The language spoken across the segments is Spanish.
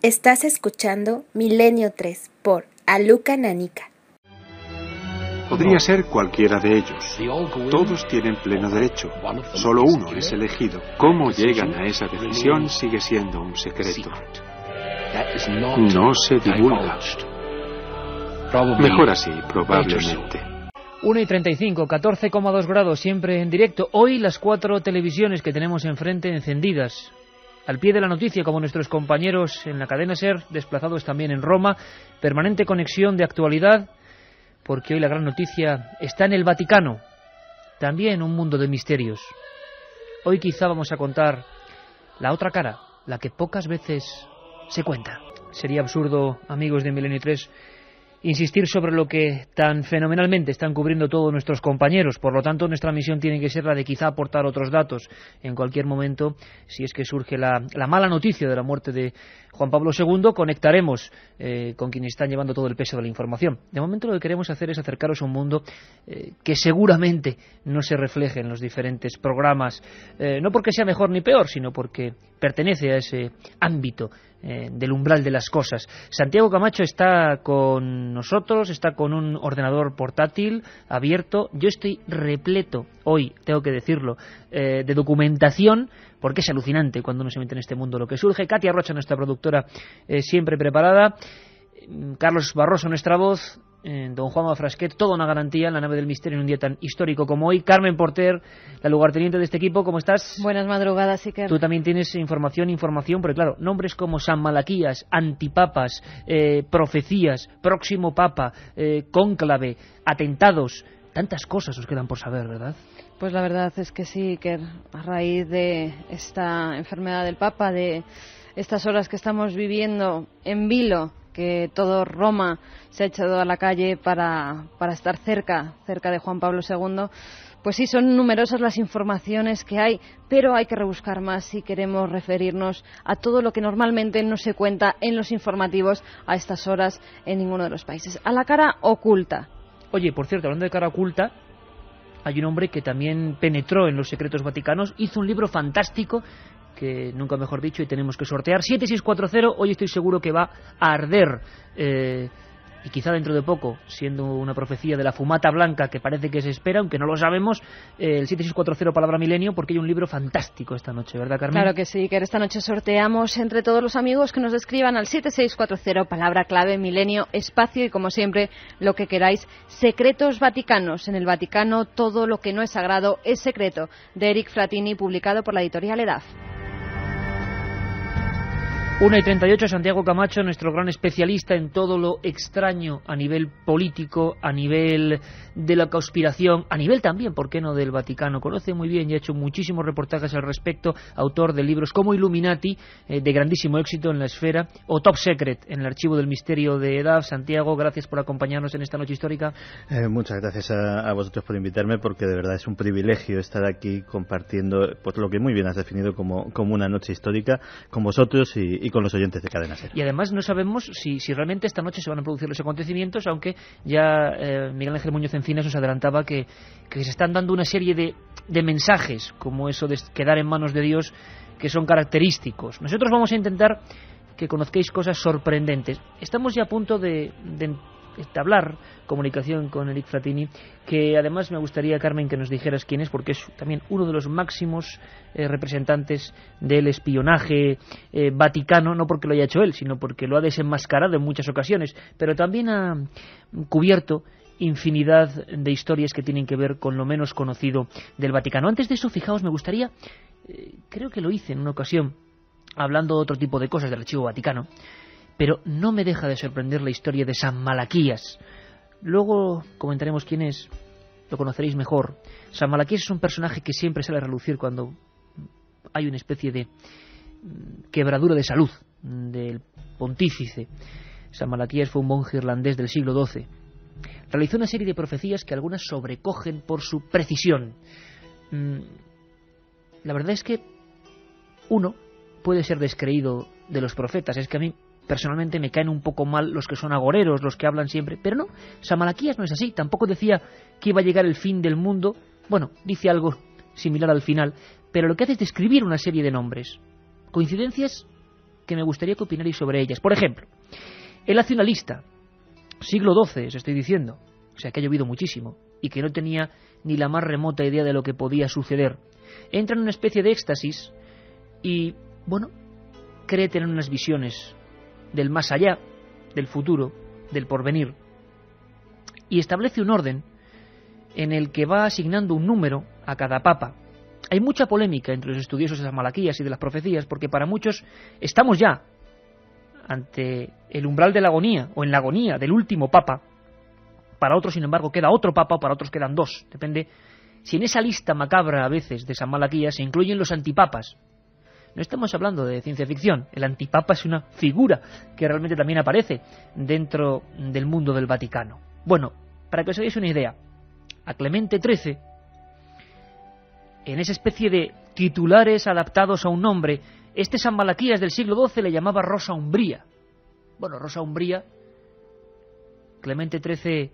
Estás escuchando Milenio 3 por Aluka Nanika. Podría ser cualquiera de ellos. Todos tienen pleno derecho. Solo uno es elegido. Cómo llegan a esa decisión sigue siendo un secreto. No se divulga. Mejor así, probablemente. 1:35, 14,2 grados, siempre en directo. Hoy las 4 televisiones que tenemos enfrente encendidas. Al pie de la noticia, como nuestros compañeros en la cadena SER, desplazados también en Roma. Permanente conexión de actualidad, porque hoy la gran noticia está en el Vaticano. También un mundo de misterios. Hoy quizá vamos a contar la otra cara, la que pocas veces se cuenta. Sería absurdo, amigos de Milenio 3, insistir sobre lo que tan fenomenalmente están cubriendo todos nuestros compañeros. Por lo tanto, nuestra misión tiene que ser la de quizá aportar otros datos en cualquier momento. Si es que surge la mala noticia de la muerte de Juan Pablo II, conectaremos con quienes están llevando todo el peso de la información. De momento lo que queremos hacer es acercaros a un mundo que seguramente no se refleje en los diferentes programas, no porque sea mejor ni peor, sino porque pertenece a ese ámbito del umbral de las cosas. Santiago Camacho está con nosotros, está con un ordenador portátil abierto. Yo estoy repleto hoy, tengo que decirlo, de documentación, porque es alucinante cuando uno se mete en este mundo lo que surge. Katia Rocha, nuestra productora, siempre preparada. Carlos Barroso, nuestra voz. Don Juanma Frasquet, toda una garantía en la nave del misterio en un día tan histórico como hoy. Carmen Porter, la lugarteniente de este equipo, ¿cómo estás? Buenas madrugadas, Iker. Tú también tienes información, porque claro, nombres como San Malaquías, antipapas, profecías, próximo papa, cónclave, atentados, tantas cosas nos quedan por saber, ¿verdad? Pues la verdad es que sí, Iker, a raíz de esta enfermedad del papa, de estas horas que estamos viviendo en vilo, que todo Roma se ha echado a la calle para estar cerca de Juan Pablo II, pues sí, son numerosas las informaciones que hay, pero hay que rebuscar más si queremos referirnos a todo lo que normalmente no se cuenta en los informativos a estas horas en ninguno de los países. A la cara oculta. Oye, por cierto, hablando de cara oculta, hay un hombre que también penetró en los secretos vaticanos, hizo un libro fantástico que nunca mejor dicho, y tenemos que sortear 7640. Hoy estoy seguro que va a arder y quizá dentro de poco, siendo una profecía de la fumata blanca que parece que se espera, aunque no lo sabemos, el 7640 palabra milenio, porque hay un libro fantástico esta noche, ¿verdad, Carmen? Claro que sí, que esta noche sorteamos entre todos los amigos que nos escriban al 7640 palabra clave milenio espacio, y como siempre lo que queráis, secretos vaticanos. En el Vaticano todo lo que no es sagrado es secreto, de Eric Fratini, publicado por la editorial EDAF. 1:38, Santiago Camacho, nuestro gran especialista en todo lo extraño a nivel político, a nivel de la conspiración, a nivel también, ¿por qué no?, del Vaticano. Conoce muy bien y ha hecho muchísimos reportajes al respecto, autor de libros como Illuminati, de grandísimo éxito en la esfera, o Top Secret, en el archivo del misterio de EDAF. Santiago, gracias por acompañarnos en esta noche histórica. Muchas gracias a vosotros por invitarme, porque de verdad es un privilegio estar aquí compartiendo pues lo que muy bien has definido como una noche histórica con vosotros y con los oyentes de Cadena SER. Y además no sabemos si realmente esta noche se van a producir los acontecimientos, aunque ya Miguel Ángel Muñoz Encinas nos adelantaba que se están dando una serie de mensajes, como eso de quedar en manos de Dios, que son característicos. Nosotros vamos a intentar que conozcáis cosas sorprendentes. Estamos ya a punto de entablar comunicación con Eric Fratini, que además me gustaría, Carmen, que nos dijeras quién es, porque es también uno de los máximos representantes del espionaje vaticano, no porque lo haya hecho él, sino porque lo ha desenmascarado en muchas ocasiones, pero también ha cubierto infinidad de historias que tienen que ver con lo menos conocido del Vaticano. Antes de eso, fijaos, me gustaría, creo que lo hice en una ocasión, hablando de otro tipo de cosas del Archivo Vaticano, pero no me deja de sorprender la historia de San Malaquías. Luego comentaremos quién es, lo conoceréis mejor. San Malaquías es un personaje que siempre sale a relucir cuando hay una especie de quebradura de salud del pontífice. San Malaquías fue un monje irlandés del siglo XII. Realizó una serie de profecías que algunas sobrecogen por su precisión. La verdad es que uno puede ser descreído de los profetas. Es que a mí personalmente me caen un poco mal los que son agoreros, los que hablan siempre, pero no, San Malaquías no es así. Tampoco decía que iba a llegar el fin del mundo. Bueno, dice algo similar al final, pero lo que hace es describir una serie de nombres. ¿Coincidencias? que me gustaría que opinarais sobre ellas. Por ejemplo, él hace una lista, siglo XII, os estoy diciendo, o sea que ha llovido muchísimo, y que no tenía ni la más remota idea de lo que podía suceder. Entra en una especie de éxtasis y, bueno, cree tener unas visiones del más allá, del futuro, del porvenir, y establece un orden en el que va asignando un número a cada papa. Hay mucha polémica entre los estudiosos de las Malaquías y de las profecías, porque para muchos estamos ya ante el umbral de la agonía, o en la agonía del último papa. Para otros, sin embargo, queda otro papa, o para otros quedan dos. Depende si en esa lista macabra a veces de San Malaquías se incluyen los antipapas. No estamos hablando de ciencia ficción. El antipapa es una figura que realmente también aparece dentro del mundo del Vaticano. Bueno, para que os hagáis una idea, a Clemente XIII, en esa especie de titulares adaptados a un nombre, este San Malaquías del siglo XII le llamaba Rosa Umbría. Bueno, Rosa Umbría, Clemente XIII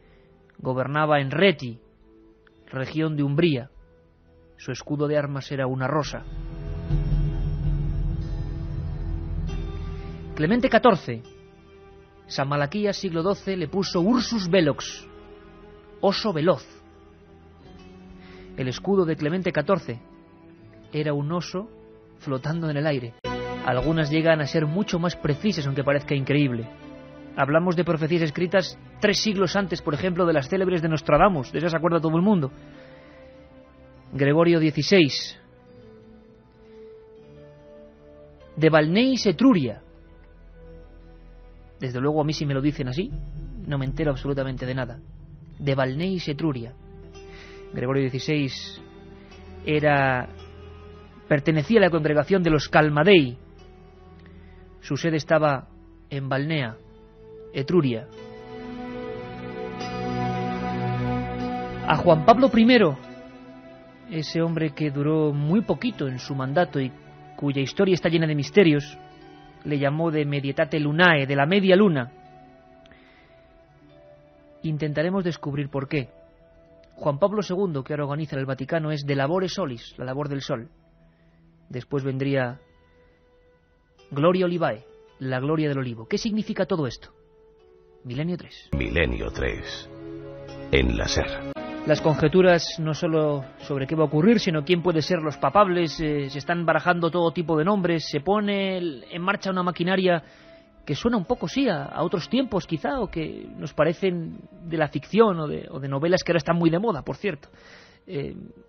gobernaba en Reti, región de Umbría. Su escudo de armas era una rosa. Clemente XIV, San Malaquías siglo XII, le puso Ursus Velox, oso veloz. El escudo de Clemente XIV era un oso flotando en el aire. Algunas llegan a ser mucho más precisas, aunque parezca increíble. Hablamos de profecías escritas 3 siglos antes, por ejemplo, de las célebres de Nostradamus. De esas se acuerda todo el mundo. Gregorio XVI. De Balneis Etruria. Desde luego a mí si me lo dicen así, no me entero absolutamente de nada. De Balneis Etruria. Gregorio XVI pertenecía a la congregación de los Calmadei. Su sede estaba en Balnea, Etruria. A Juan Pablo I, ese hombre que duró muy poquito en su mandato y cuya historia está llena de misterios, le llamó de Medietate Lunae, de la media luna. Intentaremos descubrir por qué. Juan Pablo II, que ahora organiza el Vaticano, es de Labore Solis, la labor del sol. Después vendría Gloria Olivae, la gloria del olivo. ¿Qué significa todo esto? Milenio 3. Milenio 3. En la SER. Las conjeturas no solo sobre qué va a ocurrir, sino quién puede ser los papables. Se están barajando todo tipo de nombres. Se pone en marcha una maquinaria que suena un poco, sí, a otros tiempos quizá, o que nos parecen de la ficción o de novelas que ahora están muy de moda, por cierto.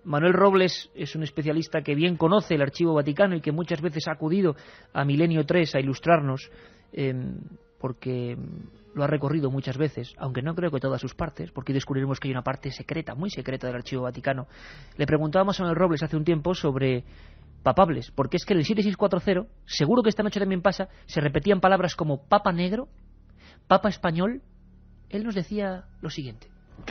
Manuel Robles es un especialista que bien conoce el Archivo Vaticano y que muchas veces ha acudido a Milenio 3 a ilustrarnos, porque lo ha recorrido muchas veces, aunque no creo que todas sus partes, porque descubriremos que hay una parte secreta, muy secreta del Archivo Vaticano. Le preguntábamos a Manuel Robles hace un tiempo sobre papables, porque es que en el 7640, seguro que esta noche también pasa, se repetían palabras como Papa Negro, Papa Español. Él nos decía lo siguiente.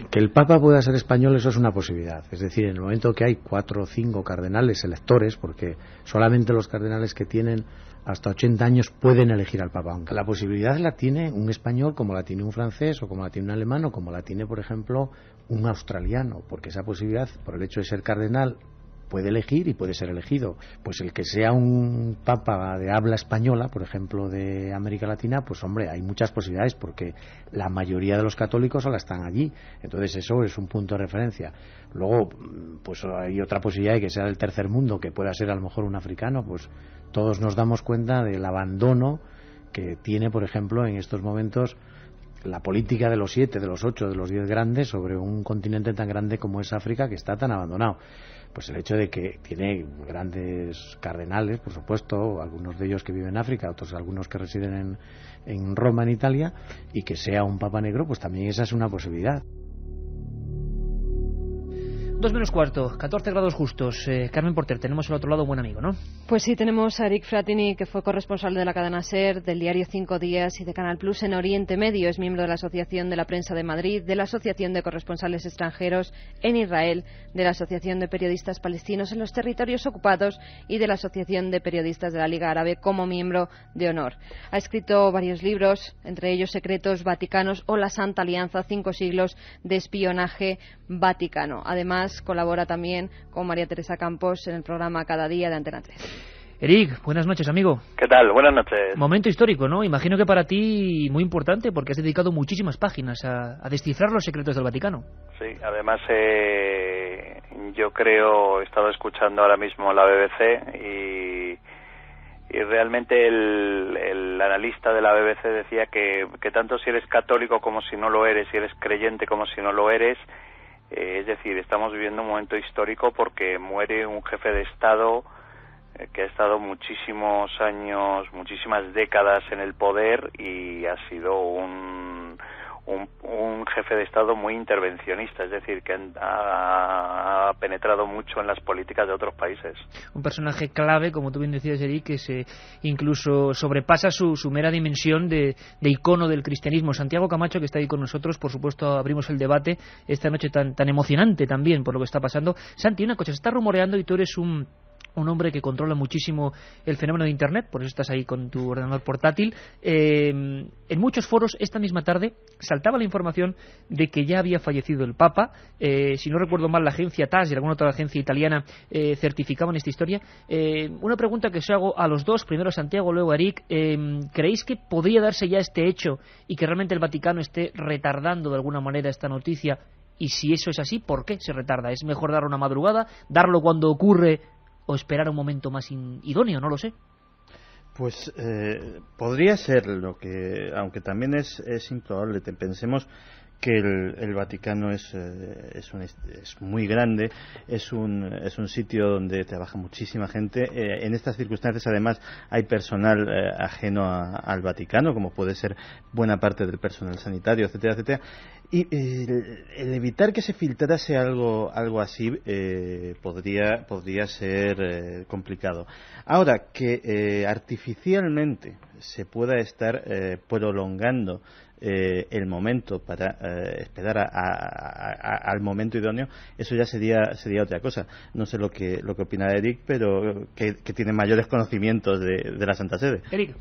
Que el Papa pueda ser español, eso es una posibilidad. Es decir, en el momento que hay 4 o 5 cardenales electores, porque solamente los cardenales que tienen hasta 80 años pueden elegir al Papa, aunque la posibilidad la tiene un español como la tiene un francés o como la tiene un alemán o como la tiene, por ejemplo, un australiano, porque esa posibilidad, por el hecho de ser cardenal, puede elegir y puede ser elegido. Pues el que sea un papa de habla española, por ejemplo, de América Latina, pues hombre, hay muchas posibilidades porque la mayoría de los católicos ahora están allí. Entonces eso es un punto de referencia. Luego, pues hay otra posibilidad de que sea del tercer mundo, que pueda ser a lo mejor un africano. Pues todos nos damos cuenta del abandono que tiene, por ejemplo, en estos momentos la política de los 7, de los 8, de los 10 grandes sobre un continente tan grande como es África, que está tan abandonado. Pues el hecho de que tiene grandes cardenales, por supuesto, algunos de ellos que viven en África, otros algunos que residen en Roma, en Italia, y que sea un papa negro, pues también esa es una posibilidad. 2 menos cuarto, 14 grados justos. Carmen Porter, tenemos al otro lado un buen amigo, ¿no? Pues sí, tenemos a Eric Fratini, que fue corresponsal de la cadena SER, del diario 5 Días y de Canal Plus en Oriente Medio. Es miembro de la Asociación de la Prensa de Madrid, de la Asociación de Corresponsales Extranjeros en Israel, de la Asociación de Periodistas Palestinos en los Territorios Ocupados y de la Asociación de Periodistas de la Liga Árabe como miembro de honor. Ha escrito varios libros, entre ellos Secretos Vaticanos o La Santa Alianza, 5 siglos de espionaje vaticano. Además, colabora también con María Teresa Campos en el programa Cada Día de Antena 3. Eric, buenas noches, amigo. ¿Qué tal? Buenas noches. Momento histórico, ¿no? Imagino que para ti muy importante, porque has dedicado muchísimas páginas a descifrar los secretos del Vaticano. Sí, además yo creo, he estado escuchando ahora mismo la BBC y realmente el analista de la BBC decía que tanto si eres católico como si no lo eres, si eres creyente como si no lo eres, es decir, estamos viviendo un momento histórico porque muere un jefe de Estado que ha estado muchísimos años, muchísimas décadas en el poder y ha sido un jefe de Estado muy intervencionista, es decir, que ha penetrado mucho en las políticas de otros países. Un personaje clave, como tú bien decías, Eric, que incluso sobrepasa su mera dimensión de icono del cristianismo. Santiago Camacho, que está ahí con nosotros, por supuesto abrimos el debate esta noche tan emocionante también por lo que está pasando. Santi, una cosa, se está rumoreando y tú eres un hombre que controla muchísimo el fenómeno de Internet, por eso estás ahí con tu ordenador portátil. En muchos foros esta misma tarde saltaba la información de que ya había fallecido el Papa. Si no recuerdo mal, la agencia TAS y alguna otra agencia italiana certificaban esta historia. Una pregunta que os hago a los dos, primero a Santiago, luego a Eric. ¿Creéis que podría darse ya este hecho y que realmente el Vaticano esté retardando de alguna manera esta noticia? Y si eso es así, ¿por qué se retarda? ¿Es mejor dar una madrugada, darlo cuando ocurre o esperar un momento más idóneo? No lo sé. Pues podría ser lo que, aunque también es improbable. Pensemos que el Vaticano es muy grande, es un sitio donde trabaja muchísima gente. En estas circunstancias, además, hay personal ajeno al Vaticano, como puede ser buena parte del personal sanitario, etcétera, etcétera. Y el evitar que se filtrase algo así podría ser complicado. Ahora, que artificialmente se pueda estar prolongando el momento para esperar al momento idóneo, eso ya sería otra cosa. No sé lo que opina Eric, pero que tiene mayores conocimientos de la Santa Sede. Eric.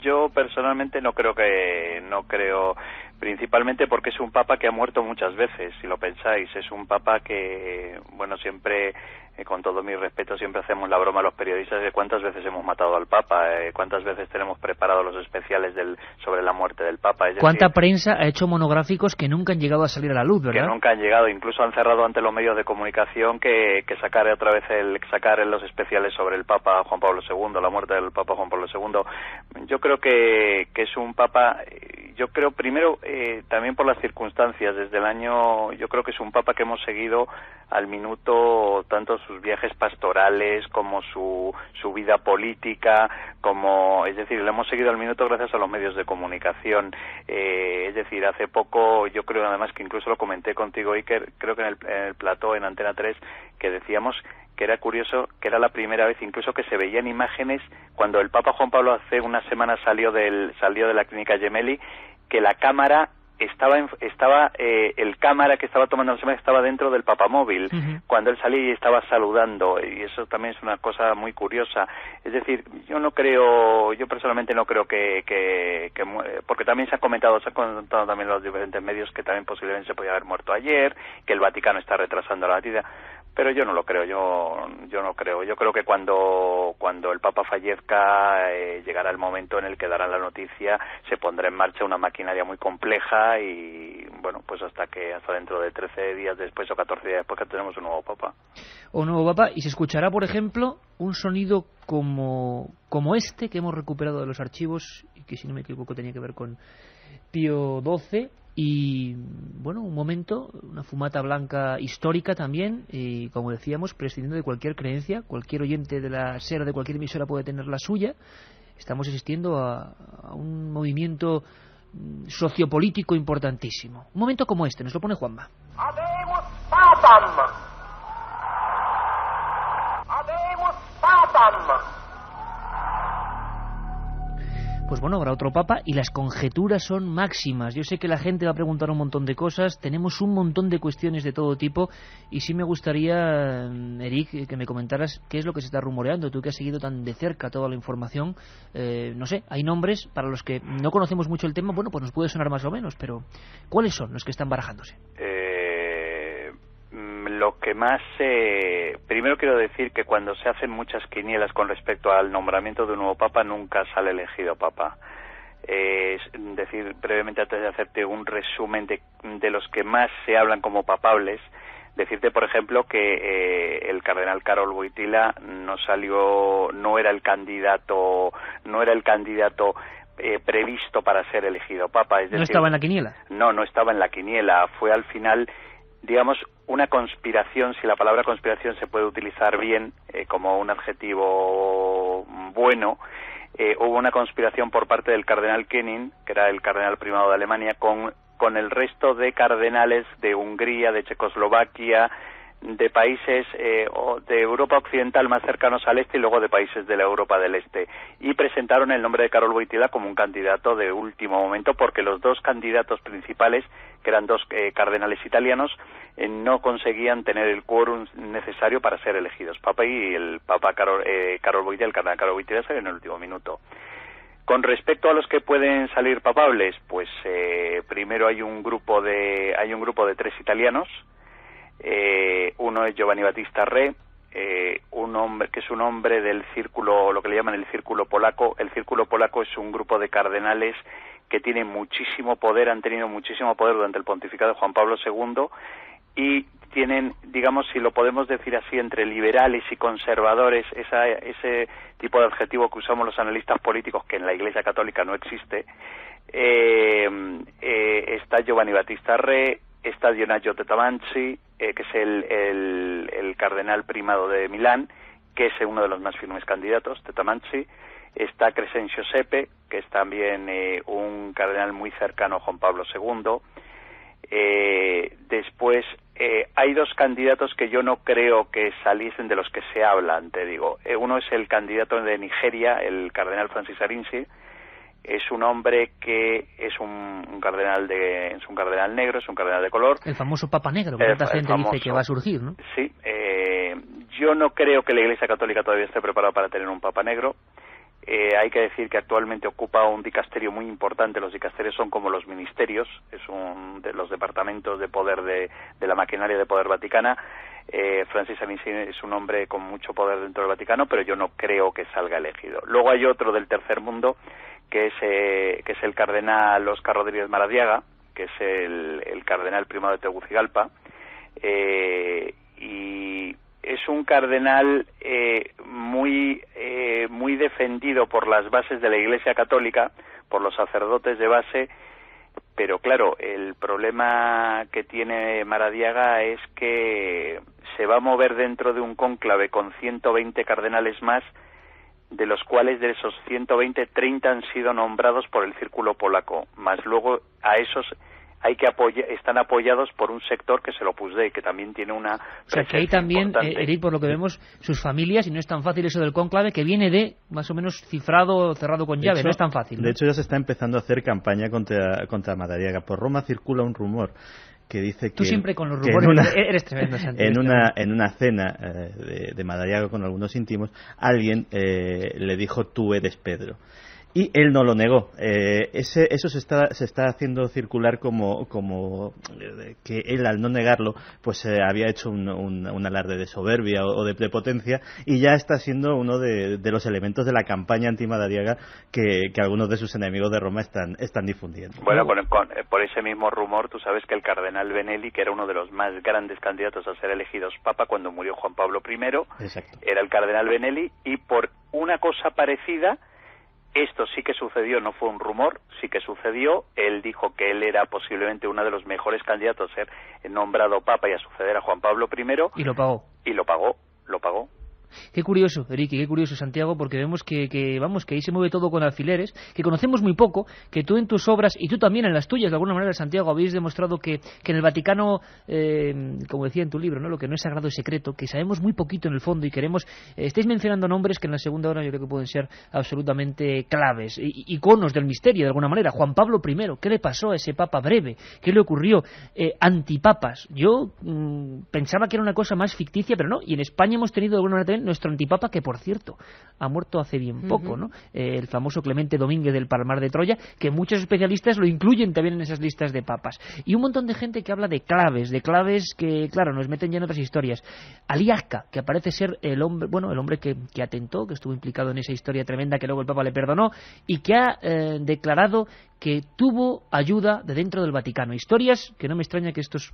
Yo personalmente no creo, principalmente porque es un papa que ha muerto muchas veces, si lo pensáis. Es un papa que, bueno, siempre, con todo mi respeto, siempre hacemos la broma a los periodistas de cuántas veces hemos matado al papa, cuántas veces tenemos preparados los especiales sobre la muerte del papa. ¿Cuánta prensa ha hecho monográficos que nunca han llegado a salir a la luz, verdad? Que nunca han llegado, incluso han cerrado ante los medios de comunicación que sacar otra vez sacar los especiales sobre el papa Juan Pablo II, la muerte del papa Juan Pablo II. Yo creo que es un papa, yo creo primero también por las circunstancias, desde el año, yo creo que es un papa que hemos seguido al minuto tanto sus viajes pastorales como su vida política, es decir, lo hemos seguido al minuto gracias a los medios de comunicación. Es decir, hace poco, yo creo además que incluso lo comenté contigo, Iker, creo que en el plató en Antena 3, que decíamos que era curioso, que era la primera vez incluso que se veían imágenes cuando el Papa Juan Pablo hace unas semanas salió de la clínica Gemelli, que la cámara el cámara que estaba tomando la semana estaba dentro del papamóvil, cuando él salía y estaba saludando, y eso también es una cosa muy curiosa. Es decir, yo personalmente no creo que porque también se ha comentado también en los diferentes medios que también posiblemente se podía haber muerto ayer, que el Vaticano está retrasando la noticia. Pero yo no lo creo, yo no creo. Yo creo que cuando el Papa fallezca llegará el momento en el que darán la noticia, se pondrá en marcha una maquinaria muy compleja y, bueno, pues hasta dentro de 13 días después o 14 días después que tenemos un nuevo Papa. Un nuevo Papa, y se escuchará, por ejemplo, un sonido como este que hemos recuperado de los archivos y que, si no me equivoco, tenía que ver con Pío XII. Y bueno, un momento, una fumata blanca histórica también, y como decíamos, prescindiendo de cualquier creencia. Cualquier oyente de la SER de cualquier emisora puede tener la suya. Estamos asistiendo a un movimiento sociopolítico importantísimo. Un momento como este, nos lo pone Juanma. Habemus Papam. Habemus Papam. Pues bueno, habrá otro papa y las conjeturas son máximas. Yo sé que la gente va a preguntar un montón de cosas, tenemos un montón de cuestiones de todo tipo, y sí me gustaría, Eric, que me comentaras qué es lo que se está rumoreando. Tú que has seguido tan de cerca toda la información, no sé, hay nombres para los que no conocemos mucho el tema, bueno, pues nos puede sonar más o menos, pero ¿cuáles son los que están barajándose? lo que más... primero quiero decir que cuando se hacen muchas quinielas con respecto al nombramiento de un nuevo papa, nunca sale elegido papa. Es decir, brevemente, antes de hacerte un resumen de los que más se hablan como papables, decirte, por ejemplo, que el cardenal Karol Wojtyła no era el candidato previsto para ser elegido papa. Es decir, ¿no estaba en la quiniela? No estaba en la quiniela. Fue al final, digamos, una conspiración, si la palabra conspiración se puede utilizar bien como un adjetivo bueno. Hubo una conspiración por parte del cardenal Kenin, que era el cardenal primado de Alemania, con el resto de cardenales de Hungría, de Checoslovaquia, de países de Europa Occidental más cercanos al este y luego de países de la Europa del Este. Y presentaron el nombre de Karol Wojtyła como un candidato de último momento, porque los dos candidatos principales, que eran dos cardenales italianos, no conseguían tener el quórum necesario para ser elegidos papa, y el papa Karol Wojtyła, el cardenal Karol Wojtyła, salió en el último minuto. Con respecto a los que pueden salir papables, pues primero hay un grupo de 3 italianos. Uno es Giovanni Battista Re, un hombre que es un hombre del círculo, lo que le llaman el círculo polaco. El círculo polaco es un grupo de cardenales que tienen muchísimo poder, han tenido muchísimo poder durante el pontificado de Juan Pablo II, y tienen, digamos, si lo podemos decir así, entre liberales y conservadores, ese tipo de adjetivo que usamos los analistas políticos, que en la Iglesia Católica no existe. Está Giovanni Battista Re, está Dionagio Tettamanzi, que es el cardenal primado de Milán, que es uno de los más firmes candidatos, Tettamanzi. Está Crescenzio Sepe, que es también un cardenal muy cercano a Juan Pablo II. Después hay 2 candidatos que yo no creo que saliesen de los que se hablan, te digo. Uno es el candidato de Nigeria, el cardenal Francis Arinsi. Es un hombre que es un cardenal negro, es un cardenal de color. El famoso Papa Negro, que tanta gente dice que va a surgir, ¿no? Sí. Yo no creo que la Iglesia Católica todavía esté preparada para tener un Papa Negro. Hay que decir que actualmente ocupa un dicasterio muy importante. Los dicasterios son como los ministerios, es un de los departamentos de poder de la maquinaria de poder vaticana. Francis Arinsi es un hombre con mucho poder dentro del Vaticano, pero yo no creo que salga elegido. Luego hay otro del tercer mundo, que es el cardenal Óscar Rodríguez Maradiaga, que es el cardenal primado de Tegucigalpa, y es un cardenal muy defendido por las bases de la Iglesia Católica, por los sacerdotes de base, pero claro, el problema que tiene Maradiaga es que se va a mover dentro de un cónclave con 120 cardenales más, de los cuales de esos 120, 30 han sido nombrados por el círculo polaco, más luego a esos están apoyados por un sector que es el Opus Dei, que también tiene una... O sea, que hay también, Eric, por lo que vemos, sus familias, y no es tan fácil eso del cónclave, que viene de, más o menos, cifrado, cerrado con llave, no es tan fácil, ¿no? De hecho, ya se está empezando a hacer campaña contra Maradiaga. Por Roma circula un rumor que dice que... Tú siempre con los rumores, eres tremendo, Santiago. En una cena de Maradiaga con algunos íntimos, alguien le dijo: tú eres Pedro. Y él no lo negó. Eso se está haciendo circular como que él, al no negarlo, pues había hecho un alarde de soberbia o de prepotencia, y ya está siendo uno de los elementos de la campaña anti-Maradiaga que algunos de sus enemigos de Roma están difundiendo. Bueno, por ese mismo rumor, tú sabes que el cardenal Benelli, que era uno de los más grandes candidatos a ser elegidos papa cuando murió Juan Pablo I, exacto, era el cardenal Benelli, y por una cosa parecida, esto sí que sucedió, no fue un rumor, sí que sucedió. Él dijo que él era posiblemente uno de los mejores candidatos a ser nombrado papa y a suceder a Juan Pablo I. Y lo pagó. Y lo pagó. Qué curioso, Eric, qué curioso, Santiago, porque vemos que ahí se mueve todo con alfileres, que conocemos muy poco, que tú en tus obras, y tú también en las tuyas, de alguna manera, Santiago, habéis demostrado que en el Vaticano, como decía en tu libro, ¿no?, lo que no es sagrado es secreto, que sabemos muy poquito en el fondo, y queremos... estáis mencionando nombres que en la segunda hora yo creo que pueden ser absolutamente claves, iconos del misterio, de alguna manera. Juan Pablo I, ¿qué le pasó a ese papa breve? ¿Qué le ocurrió? Antipapas. Yo pensaba que era una cosa más ficticia, pero no, y en España hemos tenido de alguna manera también nuestro antipapa, que por cierto ha muerto hace bien poco, ¿no? El famoso Clemente Domínguez del Palmar de Troya, que muchos especialistas lo incluyen también en esas listas de papas. Y un montón de gente que habla de claves que, claro, nos meten ya en otras historias. Ali Akka, que parece ser el hombre que atentó, que estuvo implicado en esa historia tremenda que luego el Papa le perdonó, y que ha declarado que tuvo ayuda de dentro del Vaticano. Historias que no me extraña que estos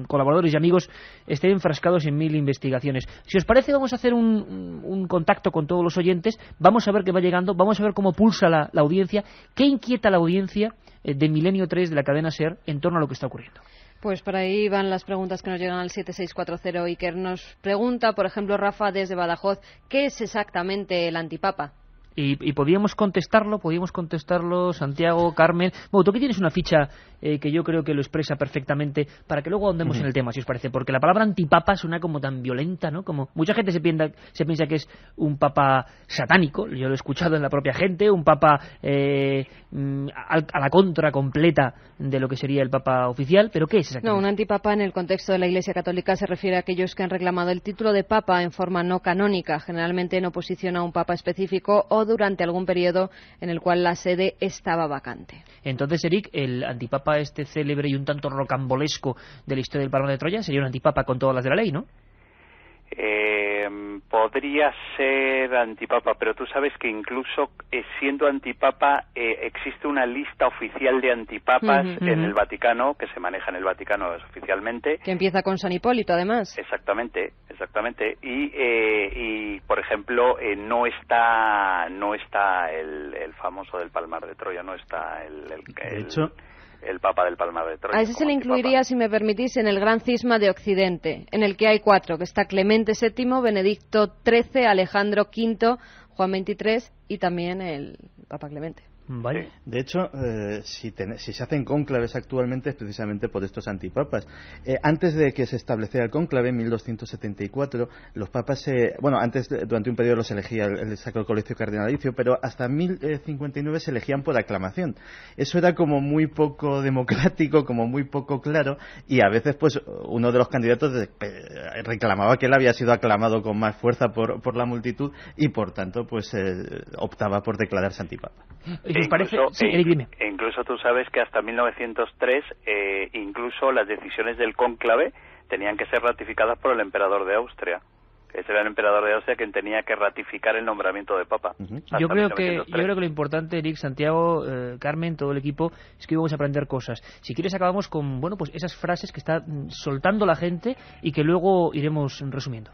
colaboradores y amigos estén enfrascados en 1000 investigaciones. Si os parece, vamos a hacer un contacto con todos los oyentes, vamos a ver qué va llegando, vamos a ver cómo pulsa la audiencia, qué inquieta la audiencia de Milenio 3 de la cadena SER en torno a lo que está ocurriendo. Pues por ahí van las preguntas que nos llegan al 7640. Iker nos pregunta, por ejemplo, Rafa desde Badajoz, ¿qué es exactamente el antipapa? Y podíamos contestarlo, Santiago, Carmen. Bueno, tú aquí tienes una ficha que yo creo que lo expresa perfectamente, para que luego ahondemos en el tema, si os parece, porque la palabra antipapa suena como tan violenta, ¿no? Como mucha gente se piensa que es un papa satánico, yo lo he escuchado en la propia gente, un papa a la contra completa de lo que sería el papa oficial, pero ¿qué es exactamente? No, un antipapa en el contexto de la Iglesia Católica se refiere a aquellos que han reclamado el título de papa en forma no canónica, generalmente en oposición a un papa específico o durante algún periodo en el cual la sede estaba vacante. Entonces, Eric, el antipapa este célebre y un tanto rocambolesco de la historia del Palmar de Troya sería un antipapa con todas las de la ley, ¿no? Podría ser antipapa, pero tú sabes que incluso siendo antipapa existe una lista oficial de antipapas en el Vaticano, que se maneja en el Vaticano oficialmente. Que empieza con San Hipólito, además. Exactamente. Y por ejemplo, no está el famoso del Palmar de Troya, no está el Papa del Palmar de Troya. A ese se le incluiría, si me permitís, en el gran cisma de Occidente, en el que hay 4, que está Clemente VII, Benedicto XIII, Alejandro V, Juan XXIII y también el Papa Clemente. Vale. De hecho, si se hacen cónclaves actualmente es precisamente por estos antipapas. Antes de que se estableciera el cónclave, en 1274, los papas, durante un periodo los elegía el Sacro Colegio Cardinalicio, pero hasta 1059 se elegían por aclamación. Eso era como muy poco democrático, como muy poco claro, y a veces pues uno de los candidatos reclamaba que él había sido aclamado con más fuerza por la multitud y por tanto pues optaba por declararse antipapa. Incluso tú sabes que hasta 1903 incluso las decisiones del cónclave tenían que ser ratificadas por el emperador de Austria. Ese era el emperador de Austria quien tenía que ratificar el nombramiento de papa. Yo creo que lo importante, Eric, Santiago, Carmen, todo el equipo, es que hoy vamos a aprender cosas. Si quieres acabamos con pues esas frases que está soltando la gente y que luego iremos resumiendo.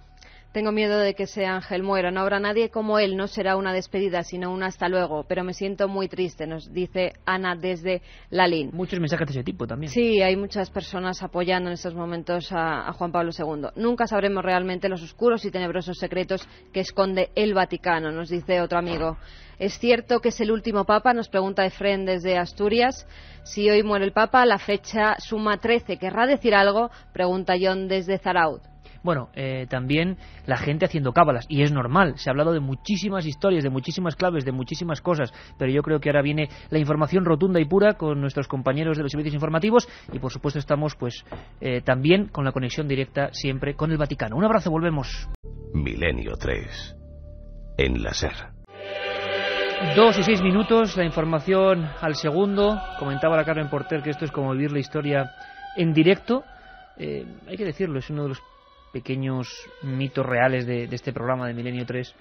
Tengo miedo de que ese ángel muera. No habrá nadie como él. No será una despedida, sino un hasta luego. Pero me siento muy triste, nos dice Ana desde Lalín. Muchos mensajes de ese tipo también. Sí, hay muchas personas apoyando en estos momentos a Juan Pablo II. Nunca sabremos realmente los oscuros y tenebrosos secretos que esconde el Vaticano, nos dice otro amigo. ¿Es cierto que es el último papa? Nos pregunta Efrén desde Asturias. Si hoy muere el papa, la fecha suma 13. ¿Querrá decir algo? Pregunta John desde Zaraud. Bueno, también la gente haciendo cábalas, y es normal, se ha hablado de muchísimas historias, de muchísimas claves, de muchísimas cosas, pero yo creo que ahora viene la información rotunda y pura con nuestros compañeros de los servicios informativos y por supuesto estamos también con la conexión directa siempre con el Vaticano. Un abrazo, volvemos. Milenio 3 en la SER. 2 y 6 minutos, la información al segundo. Comentaba la Carmen Porter que esto es como vivir la historia en directo. Hay que decirlo, es uno de los pequeños mitos reales de este programa de Milenio 3.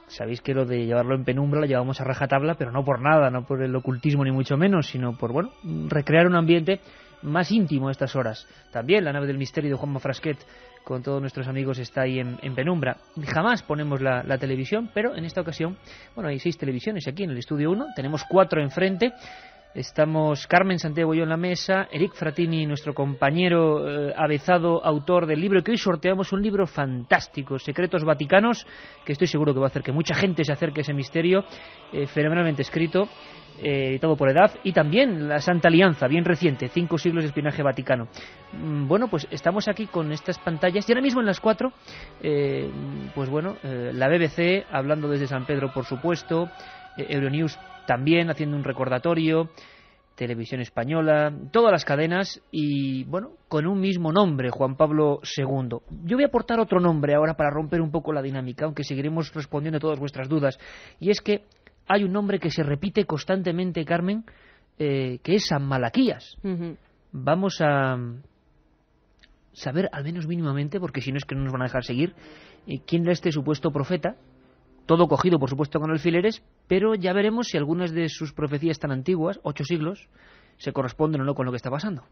Sabéis que lo de llevarlo en penumbra lo llevamos a rajatabla, pero no por nada, no por el ocultismo ni mucho menos, sino por, recrear un ambiente más íntimo a estas horas. También la nave del misterio de Juanma Frasquet con todos nuestros amigos está ahí en penumbra. Jamás ponemos la televisión, pero en esta ocasión, hay 6 televisiones aquí en el estudio 1, tenemos 4 enfrente. Estamos Carmen Santiago y yo en la mesa, Eric Fratini, nuestro compañero avezado, autor del libro, que hoy sorteamos un libro fantástico, Secretos Vaticanos, que estoy seguro que va a hacer que mucha gente se acerque a ese misterio, fenomenalmente escrito, editado por EDAF, y también la Santa Alianza, bien reciente, 5 siglos de espionaje vaticano. Pues estamos aquí con estas pantallas, y ahora mismo en las 4, la BBC, hablando desde San Pedro, por supuesto, Euronews también haciendo un recordatorio. Televisión Española, todas las cadenas y, bueno, con un mismo nombre, Juan Pablo II. Yo voy a aportar otro nombre ahora para romper un poco la dinámica, aunque seguiremos respondiendo a todas vuestras dudas. Y es que hay un nombre que se repite constantemente, Carmen, que es San Malaquías. Vamos a saber, al menos mínimamente, porque si no es que no nos van a dejar seguir, quién era este supuesto profeta. Todo cogido, por supuesto, con alfileres, pero ya veremos si algunas de sus profecías tan antiguas, 8 siglos, se corresponden o no con lo que está pasando.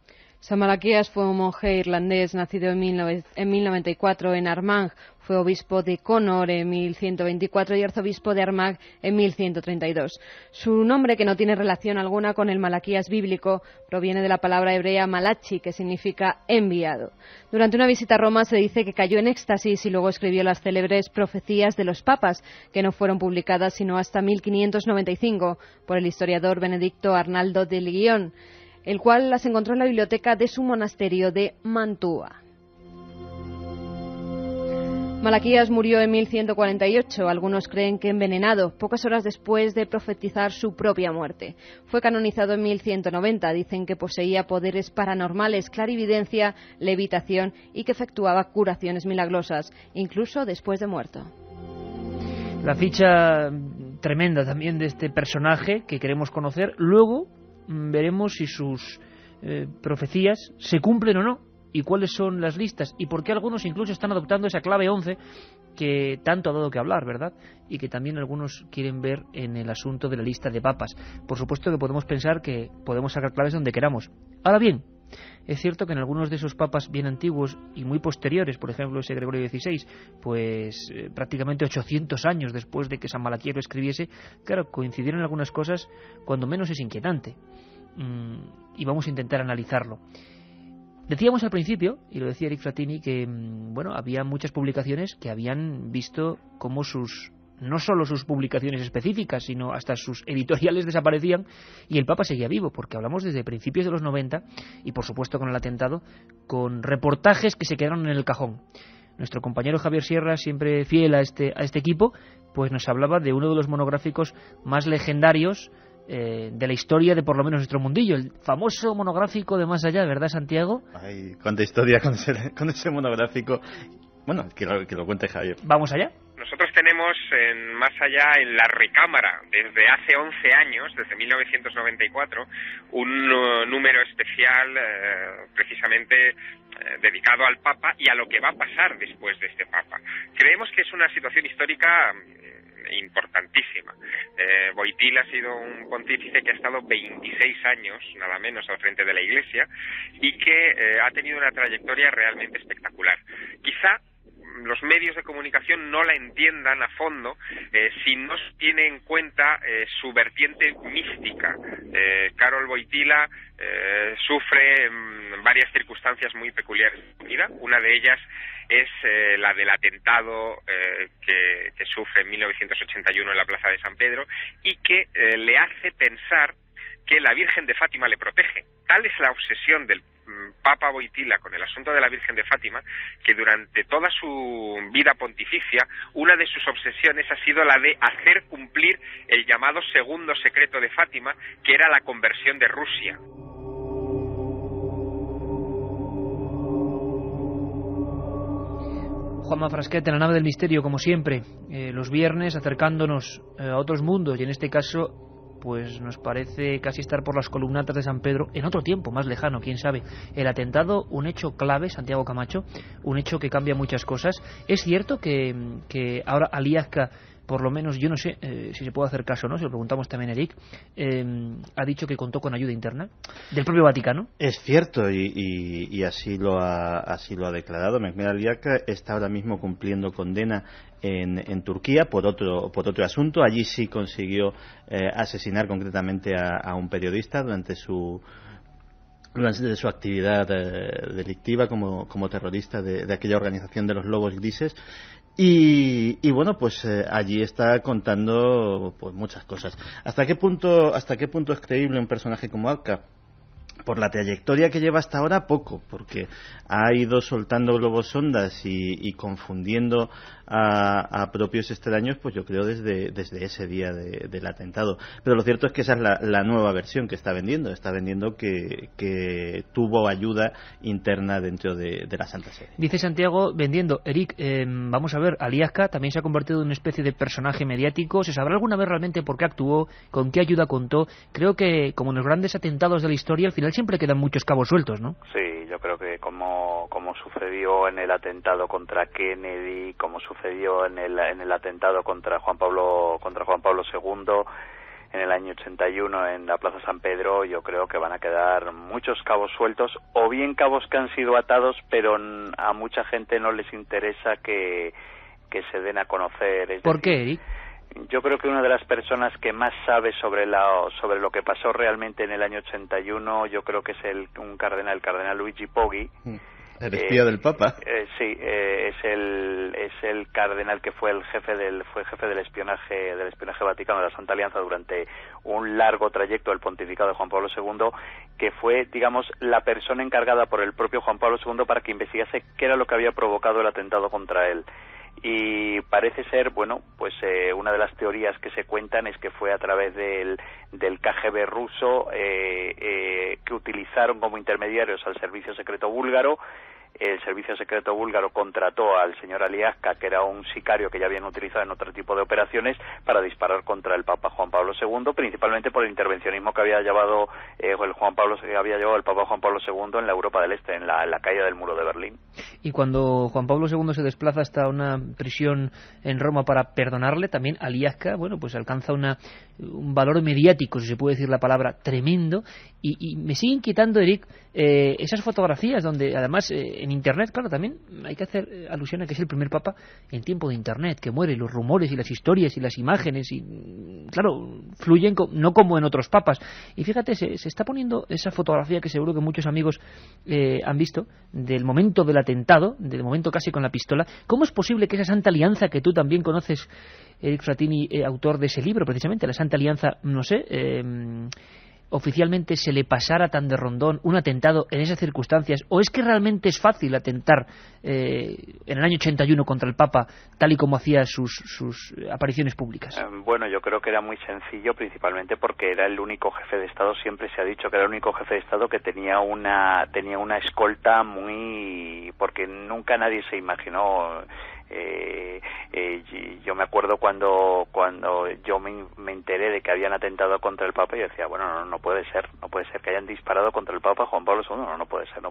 San Malaquías fue un monje irlandés nacido en 1094 en Armagh. Fue obispo de Connor en 1124 y arzobispo de Armagh en 1132. Su nombre, que no tiene relación alguna con el Malaquías bíblico, proviene de la palabra hebrea malachi, que significa enviado. Durante una visita a Roma se dice que cayó en éxtasis y luego escribió las célebres profecías de los papas, que no fueron publicadas sino hasta 1595 por el historiador Benedicto Arnaldo de León, el cual las encontró en la biblioteca de su monasterio de Mantua. Malaquías murió en 1148, algunos creen que envenenado, pocas horas después de profetizar su propia muerte. Fue canonizado en 1190, dicen que poseía poderes paranormales, clarividencia, levitación y que efectuaba curaciones milagrosas, incluso después de muerto. La ficha tremenda también de este personaje que queremos conocer. Luego veremos si sus profecías se cumplen o no, y cuáles son las listas, y por qué algunos incluso están adoptando esa clave 11 que tanto ha dado que hablar, ¿verdad? Y que también algunos quieren ver en el asunto de la lista de papas. Por supuesto que podemos pensar que podemos sacar claves donde queramos. Ahora bien, es cierto que en algunos de esos papas bien antiguos y muy posteriores, por ejemplo ese Gregorio XVI, pues prácticamente 800 años después de que San Malaquías lo escribiese, claro, coincidieron algunas cosas, cuando menos es inquietante. Y vamos a intentar analizarlo. Decíamos al principio, y lo decía Eric Frattini, que bueno, había muchas publicaciones que habían visto cómo no solo sus publicaciones específicas, sino hasta sus editoriales desaparecían y el Papa seguía vivo, porque hablamos desde principios de los 90 y por supuesto con el atentado, con reportajes que se quedaron en el cajón. Nuestro compañero Javier Sierra, siempre fiel a este equipo, pues nos hablaba de uno de los monográficos más legendarios de la historia de por lo menos nuestro mundillo, el famoso monográfico de Más Allá, ¿verdad, Santiago? Ay, cuánta historia con ese monográfico. Bueno, que lo cuente Javier. ¿Vamos allá? Nosotros tenemos en Más Allá, en la recámara, desde hace 11 años, desde 1994, un número especial precisamente dedicado al Papa y a lo que va a pasar después de este Papa. Creemos que es una situación histórica importantísima. Wojtyla ha sido un pontífice que ha estado 26 años, nada menos, al frente de la Iglesia y que ha tenido una trayectoria realmente espectacular. Quizá los medios de comunicación no la entiendan a fondo si no se tiene en cuenta su vertiente mística. Karol Wojtyla sufre varias circunstancias muy peculiares en su vida. Una de ellas es la del atentado que sufre en 1981 en la Plaza de San Pedro y que le hace pensar que la Virgen de Fátima le protege. Tal es la obsesión del Papa Wojtyla con el asunto de la Virgen de Fátima, que durante toda su vida pontificia, una de sus obsesiones ha sido la de hacer cumplir el llamado segundo secreto de Fátima, que era la conversión de Rusia. Juanma Frasquet en la nave del misterio, como siempre, los viernes acercándonos a otros mundos, y en este caso pues nos parece casi estar por las columnatas de San Pedro en otro tiempo más lejano, quién sabe. El atentado, un hecho clave, Santiago Camacho, un hecho que cambia muchas cosas. Es cierto que ahora Aliazka, por lo menos, yo no sé si se puede hacer caso, ¿no? Se lo preguntamos también a Eric, ha dicho que contó con ayuda interna del propio Vaticano. Es cierto, y así lo ha declarado. Mehmet Aliazka está ahora mismo cumpliendo condena en Turquía por otro asunto. Allí sí consiguió asesinar concretamente a un periodista durante su actividad delictiva como terrorista de aquella organización de los Lobos Grises. Y bueno, pues allí está contando pues muchas cosas. ¿Hasta qué punto es creíble un personaje como Aliazka? por la trayectoria que lleva hasta ahora, poco, porque ha ido soltando globos sondas y confundiendo a propios extraños, pues yo creo desde ese día del atentado. Pero lo cierto es que esa es la nueva versión que está vendiendo que tuvo ayuda interna dentro de la Santa Sede. Dice Santiago vendiendo. Eric, vamos a ver, Aliasca también se ha convertido en una especie de personaje mediático. ¿Se sabrá alguna vez realmente por qué actuó, con qué ayuda contó? Creo que, como en los grandes atentados de la historia, al final siempre quedan muchos cabos sueltos, ¿no? Sí, yo creo que como sucedió en el atentado contra Kennedy, como sucedió en el atentado contra Juan Pablo II en el año 81 en la Plaza San Pedro, yo creo que van a quedar muchos cabos sueltos, o bien cabos que han sido atados, pero a mucha gente no les interesa que se den a conocer. ¿Por qué, Eric? Yo creo que una de las personas que más sabe sobre lo que pasó realmente en el año 81, yo creo que es el cardenal Luigi Poggi. El espía del Papa. Sí, es el cardenal que fue jefe del espionaje vaticano de la Santa Alianza durante un largo trayecto del pontificado de Juan Pablo II, que fue, digamos, la persona encargada por el propio Juan Pablo II para que investigase qué era lo que había provocado el atentado contra él. Y parece ser, bueno, pues una de las teorías que se cuentan es que fue a través del KGB ruso, que utilizaron como intermediarios al servicio secreto búlgaro. El servicio secreto búlgaro contrató al señor Aliasca, que era un sicario que ya habían utilizado en otro tipo de operaciones, para disparar contra el Papa Juan Pablo II, principalmente por el intervencionismo que había llevado el Papa Juan Pablo II en la Europa del Este, en la caída del muro de Berlín. Y cuando Juan Pablo II se desplaza hasta una prisión en Roma para perdonarle, también Aliasca, bueno, pues alcanza un valor mediático, si se puede decir la palabra, tremendo. Y me sigue inquietando, Eric, esas fotografías donde, además, en Internet, claro, también hay que hacer alusión a que es el primer papa en tiempo de Internet, que muere, los rumores y las historias y las imágenes, y claro, fluyen no como en otros papas. Y fíjate, se está poniendo esa fotografía que seguro que muchos amigos han visto, del momento del atentado, del momento casi con la pistola. ¿Cómo es posible que esa Santa Alianza, que tú también conoces, Eric Frattini, autor de ese libro, precisamente, la Santa Alianza, no sé, oficialmente se le pasara tan de rondón un atentado en esas circunstancias? ¿O es que realmente es fácil atentar en el año 81 contra el Papa, tal y como hacía sus apariciones públicas? Bueno, yo creo que era muy sencillo, principalmente porque era el único jefe de Estado, siempre se ha dicho que era el único jefe de Estado que tenía una escolta porque nunca nadie se imaginó. Yo me acuerdo cuando yo me enteré de que habían atentado contra el Papa, y decía, bueno, no puede ser que hayan disparado contra el Papa Juan Pablo II, no puede ser.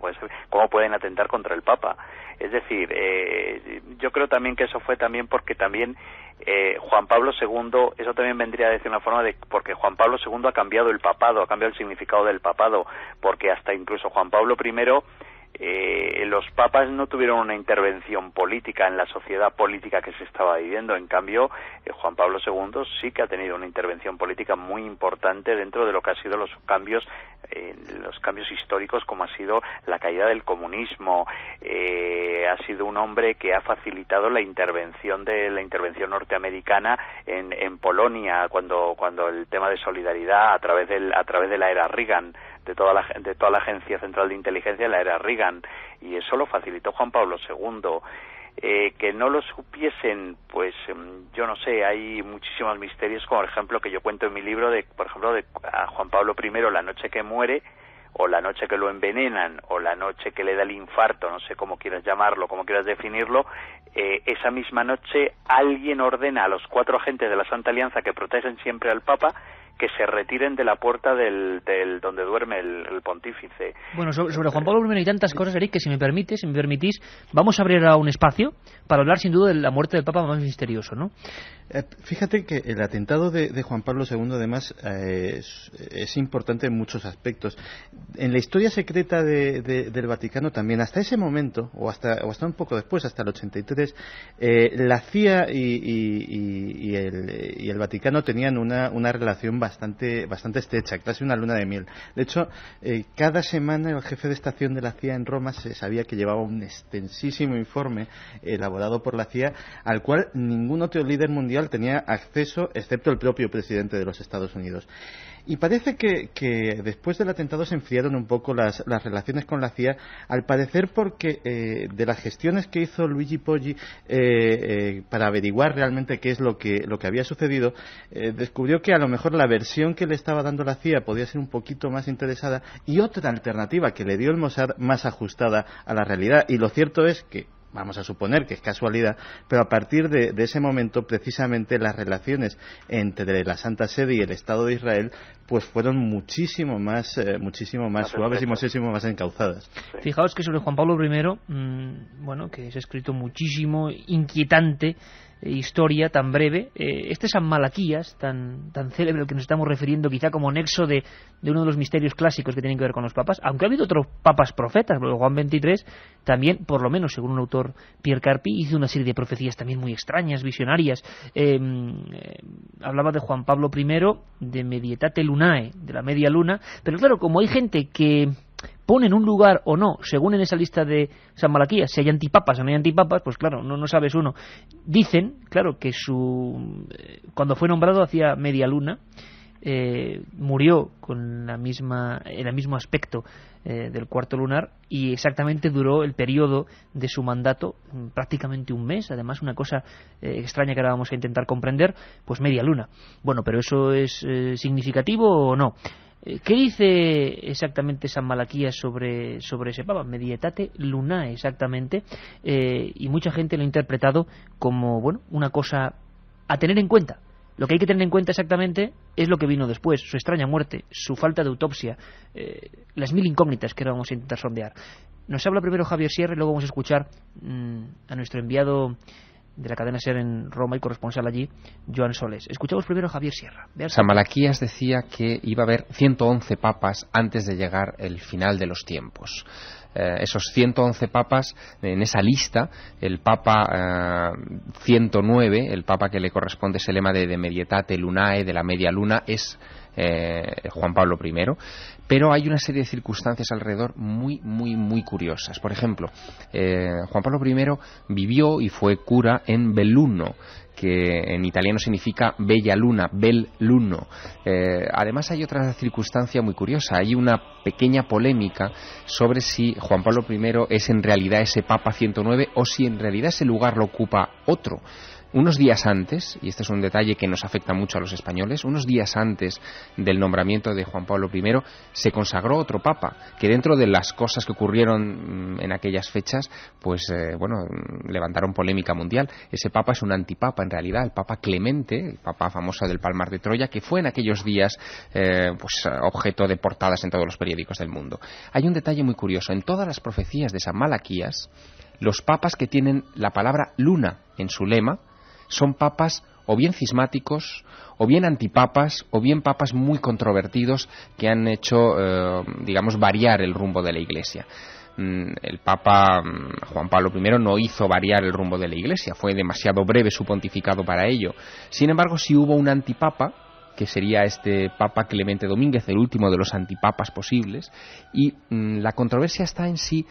¿Cómo pueden atentar contra el Papa? Es decir, yo creo también que eso fue también porque también Juan Pablo II, eso también vendría a decir una forma porque Juan Pablo II ha cambiado el papado, ha cambiado el significado del papado, porque hasta incluso Juan Pablo I, los papas no tuvieron una intervención política en la sociedad política que se estaba viviendo. En cambio, Juan Pablo II sí que ha tenido una intervención política muy importante dentro de lo que ha sido los cambios históricos, como ha sido la caída del comunismo. Ha sido un hombre que ha facilitado la intervención norteamericana en Polonia, cuando el tema de solidaridad a través de la era Reagan, de toda la Agencia Central de Inteligencia de la era Reagan, y eso lo facilitó Juan Pablo II. Que no lo supiesen, pues yo no sé, hay muchísimos misterios, como el ejemplo que yo cuento en mi libro, por ejemplo, de a Juan Pablo I, la noche que muere, o la noche que lo envenenan, o la noche que le da el infarto, no sé cómo quieras llamarlo, cómo quieras definirlo. Esa misma noche alguien ordena a los 4 agentes de la Santa Alianza, que protegen siempre al Papa, que se retiren de la puerta del donde duerme el pontífice. Bueno, sobre Juan Pablo I hay tantas cosas, Eric, que si me permitís, vamos a abrir ahora un espacio para hablar sin duda de la muerte del Papa más misterioso, ¿no? Fíjate que el atentado de Juan Pablo II, además, es importante en muchos aspectos. En la historia secreta del Vaticano también, hasta ese momento, o hasta un poco después, hasta el 83, la CIA y el Vaticano tenían una relación bastante estrecha, casi una luna de miel. De hecho, cada semana el jefe de estación de la CIA en Roma se sabía que llevaba un extensísimo informe elaborado por la CIA, al cual ningún otro líder mundial tenía acceso, excepto el propio presidente de los Estados Unidos. Y parece que después del atentado se enfriaron un poco las relaciones con la CIA, al parecer porque de las gestiones que hizo Luigi Poggi para averiguar realmente qué es lo que había sucedido, descubrió que a lo mejor la versión que le estaba dando la CIA podía ser un poquito más interesada y otra alternativa que le dio el Mossad más ajustada a la realidad. Y lo cierto es que, vamos a suponer que es casualidad, pero a partir de ese momento precisamente las relaciones entre la Santa Sede y el Estado de Israel pues fueron muchísimo más suaves y muchísimo más encauzadas. Sí. Fijaos que sobre Juan Pablo I, bueno, que se ha escrito muchísimo, inquietante historia tan breve, este San Malaquías tan célebre al que nos estamos refiriendo quizá como nexo de uno de los misterios clásicos que tienen que ver con los papas, aunque ha habido otros papas profetas, porque Juan XXIII también, por lo menos según un autor, Pierre Carpi, hizo una serie de profecías también muy extrañas, visionarias. Hablaba de Juan Pablo I, de Medietate Lunae, de la media luna, pero claro, como hay gente que pone en un lugar o no, según en esa lista de San Malaquías, si hay antipapas o no hay antipapas, pues claro, no sabes uno. Dicen, claro, que cuando fue nombrado hacía media luna, murió con el mismo aspecto del cuarto lunar, y exactamente duró el periodo de su mandato prácticamente un mes. Además, una cosa extraña que ahora vamos a intentar comprender, pues media luna. Bueno, pero ¿eso es significativo o no? ¿Qué dice exactamente San Malaquías sobre ese papa? Medietate Lunae, exactamente, y mucha gente lo ha interpretado como, bueno, una cosa a tener en cuenta. Lo que hay que tener en cuenta exactamente es lo que vino después, su extraña muerte, su falta de autopsia, las 1000 incógnitas que ahora vamos a intentar sondear. Nos habla primero Javier Sierra y luego vamos a escuchar a nuestro enviado de la cadena SER en Roma y corresponsal allí, Joan Soles. Escuchamos primero a Javier Sierra. San Malaquías decía que iba a haber 111 papas antes de llegar el final de los tiempos. Esos 111 papas, en esa lista, el papa 109, el papa que le corresponde ese lema de Medietate Lunae, de la media luna, es Juan Pablo I, pero hay una serie de circunstancias alrededor muy curiosas. Por ejemplo, Juan Pablo I vivió y fue cura en Belluno, que en italiano significa bella luna, bel luno. Además hay otra circunstancia muy curiosa, hay una pequeña polémica sobre si Juan Pablo I es en realidad ese Papa 109 o si en realidad ese lugar lo ocupa otro. Unos días antes, y este es un detalle que nos afecta mucho a los españoles, unos días antes del nombramiento de Juan Pablo I se consagró otro papa, que dentro de las cosas que ocurrieron en aquellas fechas, pues levantaron polémica mundial. Ese papa es un antipapa en realidad, el papa Clemente, el papa famoso del Palmar de Troya, que fue en aquellos días objeto de portadas en todos los periódicos del mundo. Hay un detalle muy curioso, en todas las profecías de San Malaquías, los papas que tienen la palabra luna en su lema son papas o bien cismáticos, o bien antipapas, o bien papas muy controvertidos que han hecho, variar el rumbo de la Iglesia. El Papa Juan Pablo I no hizo variar el rumbo de la Iglesia, fue demasiado breve su pontificado para ello. Sin embargo, sí hubo un antipapa, que sería este Papa Clemente Domínguez, el último de los antipapas posibles, y la controversia está en si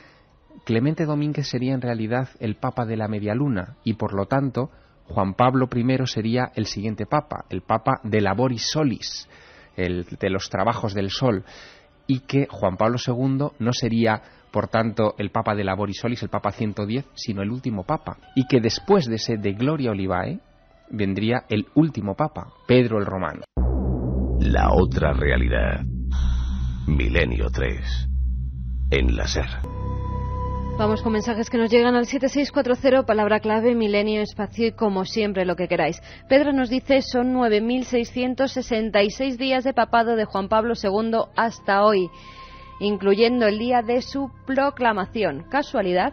Clemente Domínguez sería en realidad el Papa de la media luna, y por lo tanto Juan Pablo I sería el siguiente Papa, el Papa de Laboris Solis, el de los trabajos del sol, y que Juan Pablo II no sería, por tanto, el Papa de Laboris Solis, el Papa 110, sino el último Papa, y que después de ese de Gloria Olivae vendría el último Papa, Pedro el Romano. La otra realidad. Milenio 3. En la SER. Vamos con mensajes que nos llegan al 7640, palabra clave, milenio, espacio y como siempre lo que queráis. Pedro nos dice, son 9.666 días de papado de Juan Pablo II hasta hoy, incluyendo el día de su proclamación. ¿Casualidad?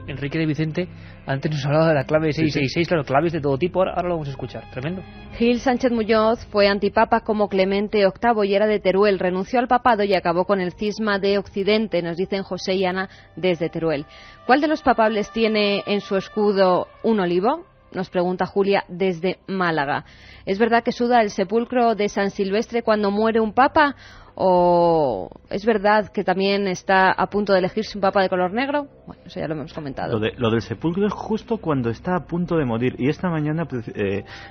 Enrique de Vicente antes nos hablaba de la clave 666, claro, claves de todo tipo, ahora lo vamos a escuchar, tremendo. Gil Sánchez Muñoz fue antipapa como Clemente VIII y era de Teruel, renunció al papado y acabó con el cisma de Occidente, nos dicen José y Ana desde Teruel. ¿Cuál de los papables tiene en su escudo un olivo? Nos pregunta Julia desde Málaga. ¿Es verdad que suda el sepulcro de San Silvestre cuando muere un papa? ¿O ¿Es verdad que también está a punto de elegirse un papa de color negro? Bueno, eso ya lo hemos comentado. Lo del sepulcro es justo cuando está a punto de morir. Y esta mañana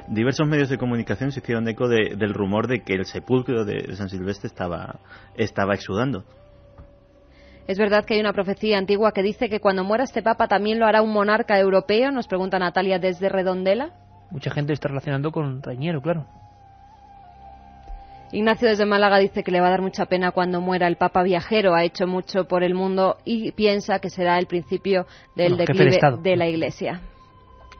diversos medios de comunicación se hicieron eco del rumor de que el sepulcro de San Silvestre estaba exudando. ¿Es verdad que hay una profecía antigua que dice que cuando muera este papa también lo hará un monarca europeo? Nos pregunta Natalia desde Redondela. Mucha gente está relacionando con Reñero, claro. Ignacio desde Málaga dice que le va a dar mucha pena cuando muera el Papa viajero. Ha hecho mucho por el mundo y piensa que será el principio del declive de la Iglesia.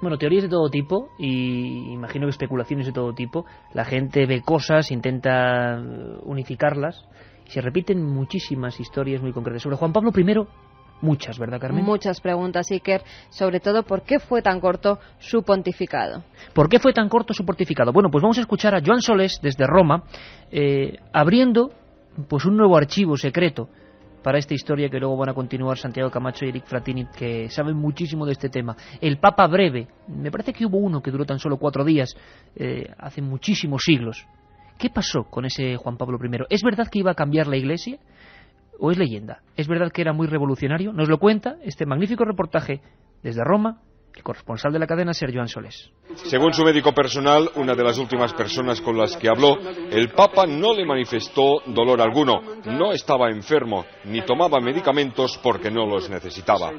Bueno, teorías de todo tipo y imagino que especulaciones de todo tipo. La gente ve cosas, intenta unificarlas y se repiten muchísimas historias muy concretas. Sobre Juan Pablo I, muchas, ¿verdad, Carmen? Muchas preguntas, Iker, sobre todo ¿por qué fue tan corto su pontificado? ¿Por qué fue tan corto su pontificado? Bueno, pues vamos a escuchar a Joan Solés desde Roma, abriendo pues un nuevo archivo secreto para esta historia que luego van a continuar Santiago Camacho y Eric Frattini, que saben muchísimo de este tema. El Papa Breve, me parece que hubo uno que duró tan solo 4 días, hace muchísimos siglos. ¿Qué pasó con ese Juan Pablo I? ¿Es verdad que iba a cambiar la Iglesia? ¿O es leyenda? ¿Es verdad que era muy revolucionario? Nos lo cuenta este magnífico reportaje desde Roma, el corresponsal de la cadena SER, Joan Solés. Según su médico personal, una de las últimas personas con las que habló, el Papa no le manifestó dolor alguno, no estaba enfermo, ni tomaba medicamentos porque no los necesitaba.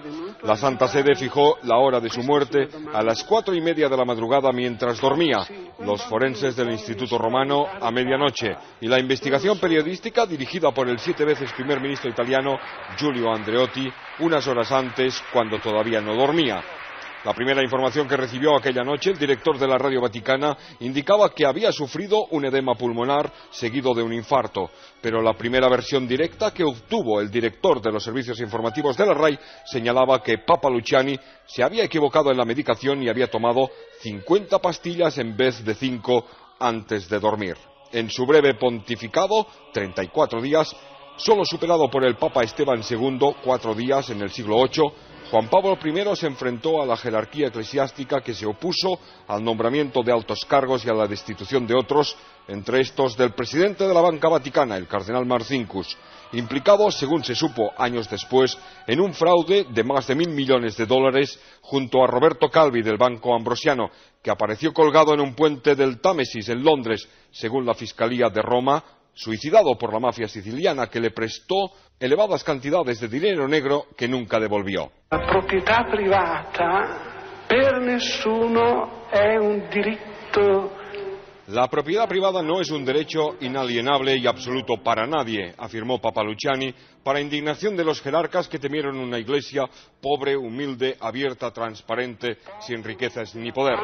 La Santa Sede fijó la hora de su muerte a las 4:30 de la madrugada mientras dormía, los forenses del Instituto Romano a medianoche, y la investigación periodística dirigida por el 7 veces primer ministro italiano Giulio Andreotti unas horas antes, cuando todavía no dormía. La primera información que recibió aquella noche el director de la Radio Vaticana indicaba que había sufrido un edema pulmonar seguido de un infarto, pero la primera versión directa que obtuvo el director de los servicios informativos de la RAI señalaba que Papa Luciani se había equivocado en la medicación y había tomado 50 pastillas en vez de 5 antes de dormir. En su breve pontificado, 34 días, solo superado por el Papa Esteban II, 4 días en el siglo VIII, Juan Pablo I se enfrentó a la jerarquía eclesiástica que se opuso al nombramiento de altos cargos y a la destitución de otros, entre estos del presidente de la Banca Vaticana, el cardenal Marcinkus, implicado, según se supo años después, en un fraude de más de $1.000 millones junto a Roberto Calvi del Banco Ambrosiano, que apareció colgado en un puente del Támesis en Londres, según la Fiscalía de Roma, suicidado por la mafia siciliana que le prestó elevadas cantidades de dinero negro que nunca devolvió. La proprietà privata per nessuno è un diritto. La propiedad privada no es un derecho inalienable y absoluto para nadie, afirmó Papa Luciani, para indignación de los jerarcas que temieron una iglesia pobre, humilde, abierta, transparente, sin riquezas ni poder.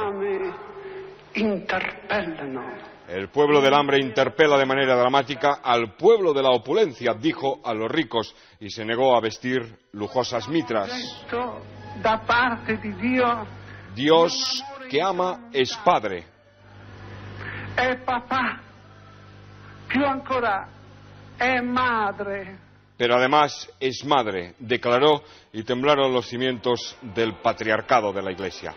El pueblo del hambre interpela de manera dramática al pueblo de la opulencia, dijo a los ricos, y se negó a vestir lujosas mitras. Dios que ama es Padre. È papà, più ancora è madre. Pero además es madre, declaró, y temblaron los cimientos del patriarcado de la Iglesia.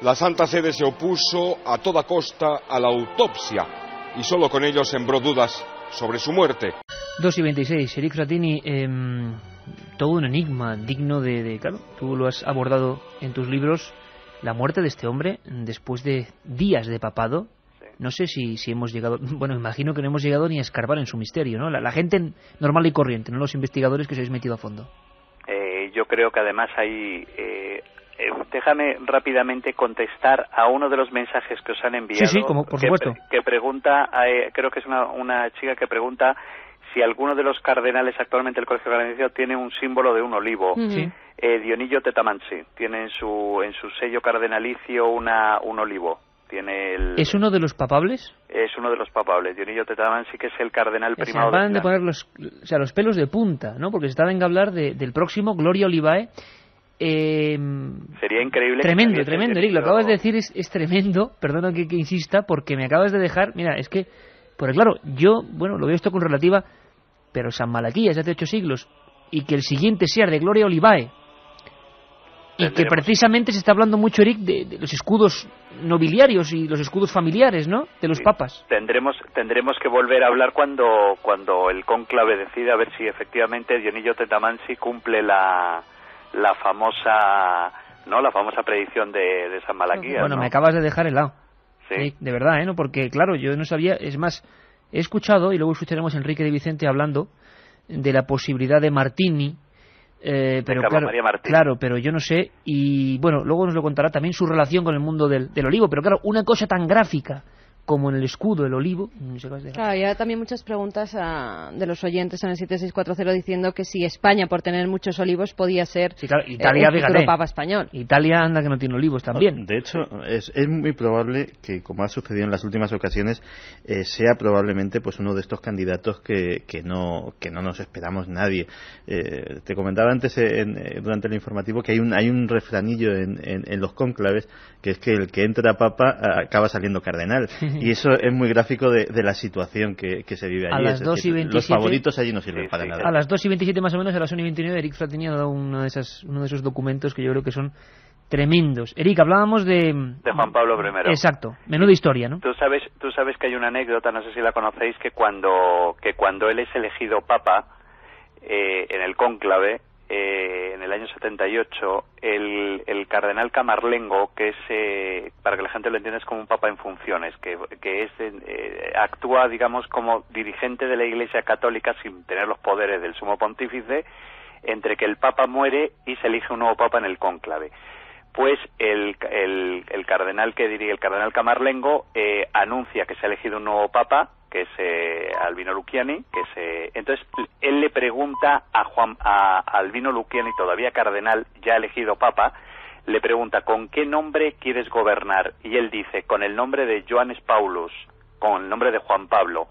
La Santa Sede se opuso a toda costa a la autopsia y solo con ello sembró dudas sobre su muerte. 2:26, Eric Frattini, todo un enigma digno de claro, tú lo has abordado en tus libros, la muerte de este hombre después de días de papado. No sé si hemos llegado, bueno, imagino que no hemos llegado ni a escarbar en su misterio, ¿no? La gente normal y corriente, no los investigadores que os habéis metido a fondo. Yo creo que además hay... déjame rápidamente contestar a uno de los mensajes que os han enviado. Sí, como, por supuesto. Que pregunta, creo que es una chica que pregunta si alguno de los cardenales actualmente del Colegio Cardenalicio tiene un símbolo de un olivo. Sí. Dionilio Tetamansi tiene en su sello cardenalicio un olivo. ¿Es uno de los papables? Es uno de los papables. Dionilio Tetamansi, que es el cardenal primado. Se acaban de poner los pelos de punta, ¿no? Porque se está en hablar del próximo Gloria Olivae. Sería increíble. Tremendo, Eric, lo acabas de decir, es tremendo. Perdona que insista, porque me acabas de dejar. Mira, es que, porque claro, yo, bueno, lo veo esto con relativa, pero San Malaquías hace 8 siglos, y que el siguiente sea de Gloria Olivae. Y que precisamente se está hablando mucho, Eric, de los escudos nobiliarios y los escudos familiares, ¿no?, de los papas. Tendremos que volver a hablar cuando el cónclave decida a ver si efectivamente Dionigi Tetamansi cumple la famosa predicción de San Malaquías. Bueno, ¿no? me acabas de dejar helado. Sí. De verdad, ¿no? Porque, claro, yo no sabía, es más, he escuchado, y luego escucharemos a Enrique de Vicente hablando de la posibilidad de Martini, pero claro, pero yo no sé, y bueno, luego nos lo contará también su relación con el mundo del olivo, pero claro, una cosa tan gráfica como en el escudo el olivo. Claro, y ahora también muchas preguntas de los oyentes en el 7640 diciendo que si España, por tener muchos olivos, podía ser Italia, el futuro papa español. Italia anda que no tiene olivos también. De hecho, es muy probable que, como ha sucedido en las últimas ocasiones, sea probablemente pues uno de estos candidatos que no nos esperamos nadie. Te comentaba antes durante el informativo que hay un refranillo en los cónclaves, que es que el que entra papa acaba saliendo cardenal. Y eso es muy gráfico de la situación que se vive allí. A las 2:27, los favoritos allí no sirven para nada. A las 2:27 más o menos, a las 1:29, Eric Fratini ha dado uno de esos documentos que yo creo que son tremendos. Eric, hablábamos de Juan Pablo I. Exacto, menuda historia, ¿no? Tú sabes que hay una anécdota, no sé si la conocéis, que cuando él es elegido papa en el cónclave, en el año 78, el cardenal Camarlengo, que es, para que la gente lo entienda, es como un papa en funciones, que actúa, digamos, como dirigente de la Iglesia Católica sin tener los poderes del sumo pontífice, entre que el papa muere y se elige un nuevo papa en el cónclave. Pues el cardenal que dirige, el cardenal Camarlengo, anuncia que se ha elegido un nuevo papa, que es Albino Luciani, entonces él le pregunta a Albino Luciani, todavía cardenal, ya elegido papa, le pregunta ¿con qué nombre quieres gobernar? Y él dice, con el nombre de Johannes Paulus, con el nombre de Juan Pablo.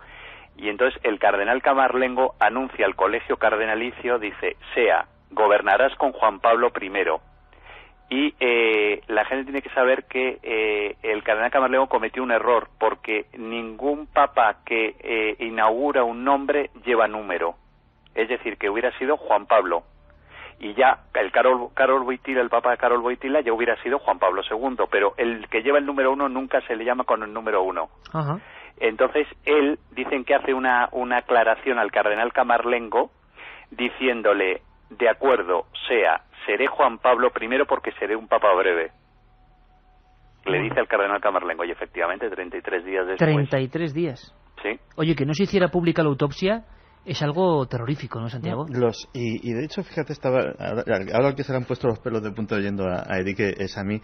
Y entonces el cardenal Camarlengo anuncia al colegio cardenalicio, dice, gobernarás con Juan Pablo I. Y la gente tiene que saber que el cardenal Camarlengo cometió un error, porque ningún papa que inaugura un nombre lleva número. Es decir, que hubiera sido Juan Pablo. Y ya el Karol Wojtyła, el papa de Karol Wojtyła, ya hubiera sido Juan Pablo II, pero el que lleva el número 1 nunca se le llama con el número 1. Ajá. Entonces él, dicen que hace una aclaración al cardenal Camarlengo, diciéndole, de acuerdo, seré Juan Pablo I porque seré un papa breve. Le dice al cardenal Camarlengo, y efectivamente 33 días después. 33 días. Sí. Oye, que no se hiciera pública la autopsia es algo terrorífico, ¿no, Santiago? Y de hecho, fíjate, ahora que se le han puesto los pelos de punta oyendo a Eric, es a mí,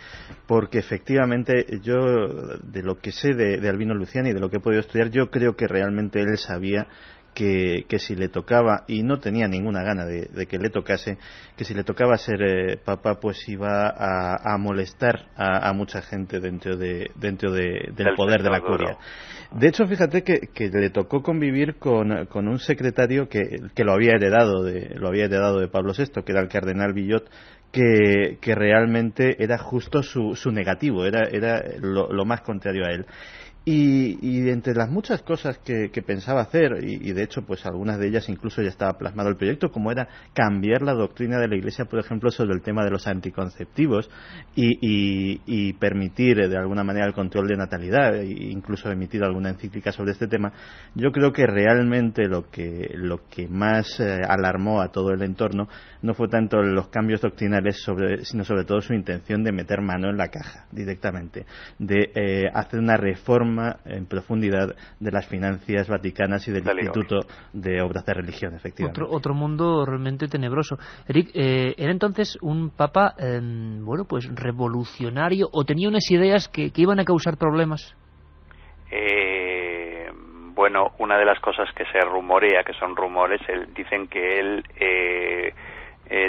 porque efectivamente yo, de lo que sé de Albino Luciani y de lo que he podido estudiar, yo creo que realmente él sabía que si le tocaba, y no tenía ninguna gana de que le tocase, que si le tocaba ser papa, pues iba a molestar a mucha gente dentro del poder de la curia. De hecho, fíjate que le tocó convivir con un secretario que lo había heredado de Pablo VI, que era el cardenal Villot, que realmente era justo su negativo, era lo más contrario a él. Y entre las muchas cosas que pensaba hacer, y de hecho pues algunas de ellas incluso ya estaba plasmado el proyecto, como era cambiar la doctrina de la Iglesia, por ejemplo, sobre el tema de los anticonceptivos y permitir de alguna manera el control de natalidad, e incluso emitir alguna encíclica sobre este tema, yo creo que realmente lo que más alarmó a todo el entorno no fue tanto los cambios doctrinales, sino sobre todo su intención de meter mano en la caja directamente, de hacer una reforma en profundidad de las finanzas vaticanas y del Instituto de Obras de Religión, efectivamente. Otro mundo realmente tenebroso. Eric, ¿era entonces un papa, pues revolucionario, o tenía unas ideas que iban a causar problemas? Bueno, una de las cosas que se rumorea, que son rumores, dicen que él,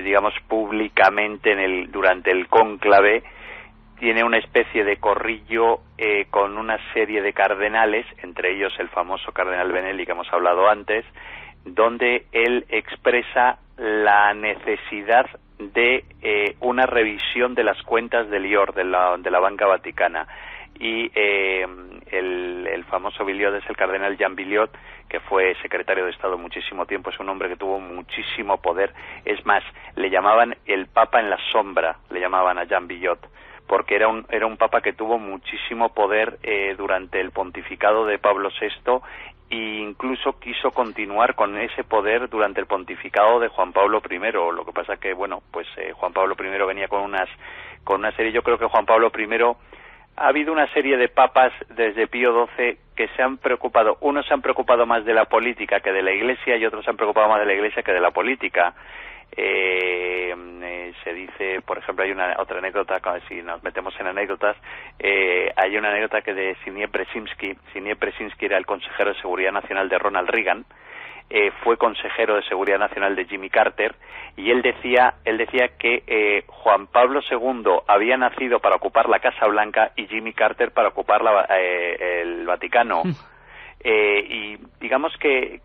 digamos, públicamente durante el cónclave, tiene una especie de corrillo con una serie de cardenales, entre ellos el famoso cardenal Benelli que hemos hablado antes, donde él expresa la necesidad de una revisión de las cuentas del IOR, de la banca vaticana. y el famoso Billiot es el cardenal Jean Billiot, que fue secretario de Estado muchísimo tiempo. Es un hombre que tuvo muchísimo poder. Es más, le llamaban el Papa en la sombra, le llamaban a Jean Billiot, porque era un papa que tuvo muchísimo poder durante el pontificado de Pablo VI, e incluso quiso continuar con ese poder durante el pontificado de Juan Pablo I. Lo que pasa que, bueno, pues Juan Pablo I venía con una serie. Yo creo que Juan Pablo I, ha habido una serie de papas desde Pío XII que se han preocupado. Unos se han preocupado más de la política que de la Iglesia, y otros se han preocupado más de la Iglesia que de la política. Se dice, por ejemplo, hay otra anécdota, si nos metemos en anécdotas, hay una anécdota que de Zbigniew Brzezinski era el consejero de Seguridad Nacional de Ronald Reagan, fue consejero de Seguridad Nacional de Jimmy Carter, y él decía que Juan Pablo II había nacido para ocupar la Casa Blanca y Jimmy Carter para ocupar el Vaticano. Y digamos que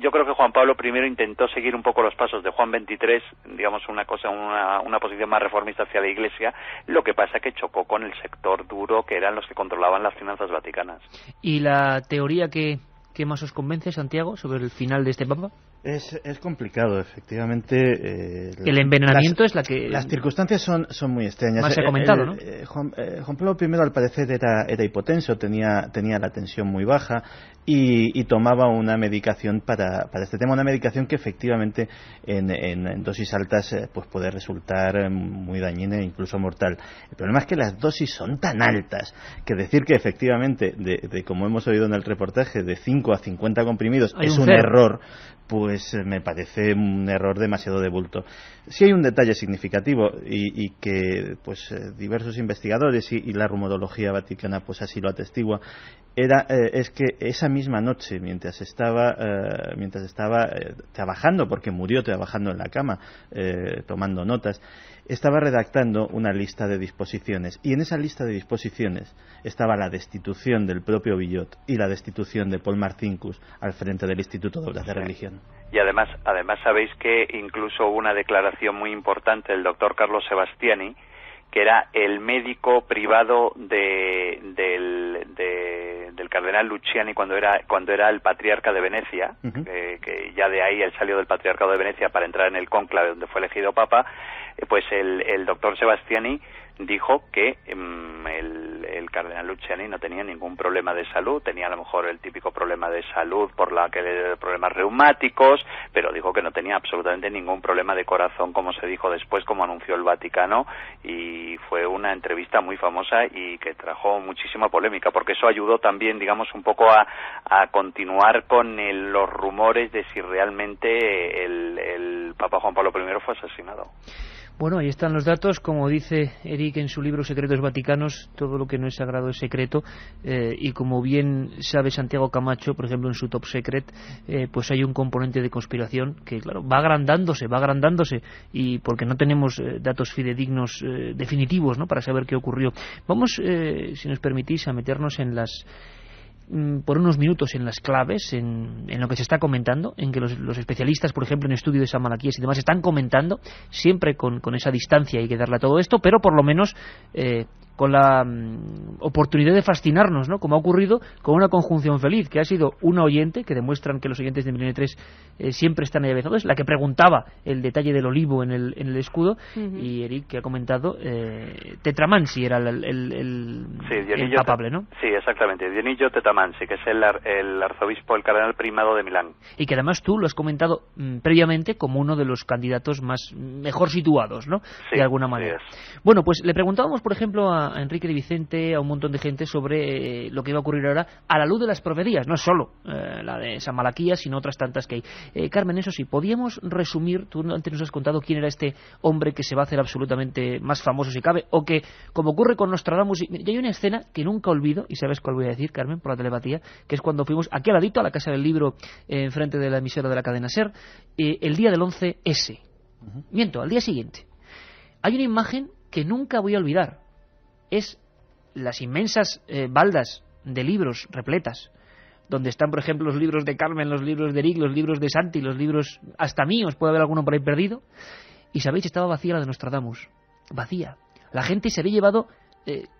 yo creo que Juan Pablo I intentó seguir un poco los pasos de Juan XXIII, digamos una posición más reformista hacia la Iglesia. Lo que pasa que chocó con el sector duro, que eran los que controlaban las finanzas vaticanas. ¿Y la teoría que más os convence, Santiago, sobre el final de este papa? Es complicado, efectivamente. El envenenamiento es la que... Las circunstancias son muy extrañas. Más se ha comentado, ¿no? Juan Pablo I, al parecer, era hipotenso, tenía la tensión muy baja y tomaba una medicación para este tema, una medicación que efectivamente en dosis altas pues puede resultar muy dañina e incluso mortal. El problema es que las dosis son tan altas que decir que efectivamente, como hemos oído en el reportaje, de 5 a 50 comprimidos es un error, pues me parece un error demasiado de bulto. Sí hay un detalle significativo y que pues diversos investigadores y la rumorología vaticana pues así lo atestigua, es que esa misma noche, mientras estaba trabajando, porque murió trabajando en la cama, tomando notas, estaba redactando una lista de disposiciones, y en esa lista de disposiciones estaba la destitución del propio Billiot y la destitución de Paul Marcinkus al frente del Instituto de Obras de Religión. Y además sabéis que incluso hubo una declaración muy importante del doctor Carlo Sebastiani, que era el médico privado del cardenal Luciani cuando era el patriarca de Venecia, que ya de ahí él salió del patriarcado de Venecia para entrar en el cónclave donde fue elegido papa. Pues el doctor Sebastiani dijo que el cardenal Luciani no tenía ningún problema de salud, tenía a lo mejor el típico problema de salud problemas reumáticos, pero dijo que no tenía absolutamente ningún problema de corazón, como se dijo después, como anunció el Vaticano, y fue una entrevista muy famosa y que trajo muchísima polémica, porque eso ayudó también, digamos, un poco a continuar con los rumores de si realmente el Papa Juan Pablo I fue asesinado. Bueno, ahí están los datos. Como dice Eric en su libro Secretos Vaticanos, todo lo que no es sagrado es secreto, y como bien sabe Santiago Camacho, por ejemplo, en su Top Secret, pues hay un componente de conspiración que, claro, va agrandándose, y porque no tenemos datos fidedignos definitivos, ¿no?, para saber qué ocurrió. Vamos, si nos permitís, a meternos por unos minutos en las claves, en lo que se está comentando, en que los especialistas, por ejemplo, en estudio de San Malaquías y demás, están comentando, siempre con esa distancia hay que darle a todo esto, pero por lo menos con la oportunidad de fascinarnos, ¿no?, como ha ocurrido con una conjunción feliz, que ha sido una oyente, que demuestran que los oyentes de Milenio 3 siempre están ahí avezados, la que preguntaba el detalle del olivo en el escudo, y Eric, que ha comentado Tetramansi era el papable, ¿no? Sí, exactamente, Dionigio Tetramansi, que es el arzobispo, el cardenal primado de Milán. Y que además tú lo has comentado previamente como uno de los candidatos mejor situados, ¿no?, sí, de alguna manera. Bueno, pues le preguntábamos, por ejemplo, a Enrique de Vicente, a un montón de gente, sobre lo que iba a ocurrir ahora a la luz de las profecías, no solo la de San Malaquías, sino otras tantas que hay. Carmen, eso sí, ¿podíamos resumir? Tú antes nos has contado quién era este hombre que se va a hacer absolutamente más famoso si cabe, o que, como ocurre con Nostradamus, y hay una escena que nunca olvido, y sabes cuál voy a decir, Carmen, por la telepatía, que es cuando fuimos aquí al ladito, a la Casa del Libro, enfrente de la emisora de la cadena SER, el día del 11S. Miento, al día siguiente. Hay una imagen que nunca voy a olvidar. Es las inmensas baldas de libros repletas, donde están, por ejemplo, los libros de Carmen, los libros de Eric, los libros de Santi, los libros hasta míos, puede haber alguno por ahí perdido. Y sabéis, estaba vacía la de Nostradamus, vacía. La gente se había llevado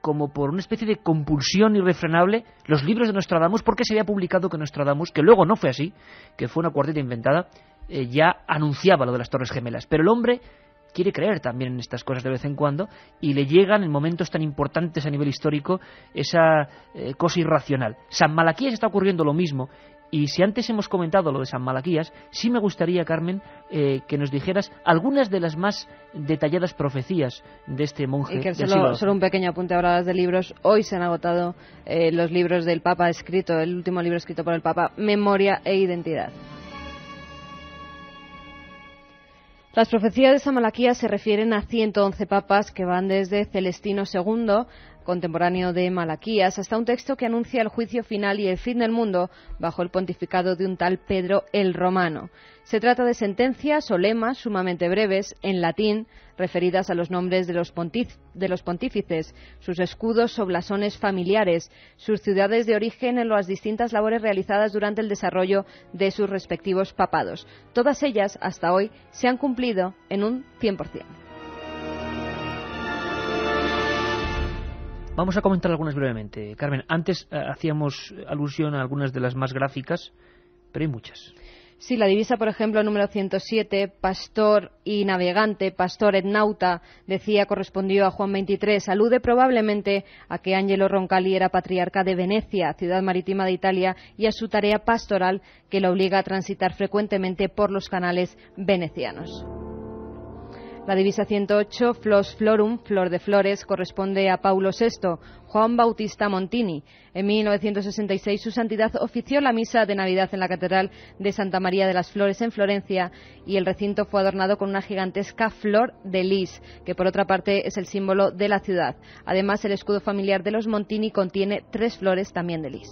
como por una especie de compulsión irrefrenable, los libros de Nostradamus, porque se había publicado que Nostradamus, que luego no fue así, que fue una cuarteta inventada, ya anunciaba lo de las Torres Gemelas. Pero el hombre quiere creer también en estas cosas de vez en cuando, y le llegan en momentos tan importantes a nivel histórico esa cosa irracional. San Malaquías está ocurriendo lo mismo. Y si antes hemos comentado lo de San Malaquías, sí me gustaría, Carmen, que nos dijeras algunas de las más detalladas profecías de este monje. Y que solo un pequeño apunte, hablabas de libros. Hoy se han agotado los libros del Papa escrito, el último libro escrito por el Papa, Memoria e Identidad. Las profecías de San Malaquías se refieren a 111 papas que van desde Celestino II, contemporáneo de Malaquías, hasta un texto que anuncia el juicio final y el fin del mundo bajo el pontificado de un tal Pedro el Romano. Se trata de sentencias o lemas sumamente breves, en latín, referidas a los nombres de los pontífices, sus escudos o blasones familiares, sus ciudades de origen en las distintas labores realizadas durante el desarrollo de sus respectivos papados. Todas ellas, hasta hoy, se han cumplido en un 100%. Vamos a comentar algunas brevemente. Carmen, antes hacíamos alusión a algunas de las más gráficas, pero hay muchas. Sí, la divisa, por ejemplo, número 107, pastor y navegante, pastor et nauta, decía, correspondió a Juan 23. Alude probablemente a que Angelo Roncalli era patriarca de Venecia, ciudad marítima de Italia, y a su tarea pastoral que lo obliga a transitar frecuentemente por los canales venecianos. La divisa 108, Flos Florum, flor de flores, corresponde a Paulo VI, Juan Bautista Montini. En 1966 su santidad ofició la misa de Navidad en la Catedral de Santa María de las Flores en Florencia, y el recinto fue adornado con una gigantesca flor de lis, que por otra parte es el símbolo de la ciudad. Además, el escudo familiar de los Montini contiene 3 flores también de lis.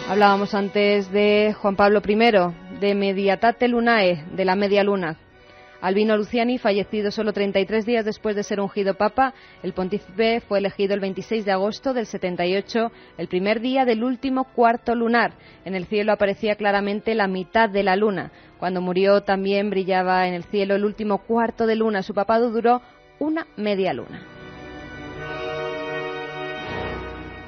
Hablábamos antes de Juan Pablo I, de Mediatate Lunae, de la media luna. Albino Luciani, fallecido solo 33 días después de ser ungido papa, el pontífice fue elegido el 26 de agosto del 78, el primer día del último cuarto lunar. En el cielo aparecía claramente la mitad de la luna. Cuando murió también brillaba en el cielo el último cuarto de luna. Su papado duró una media luna.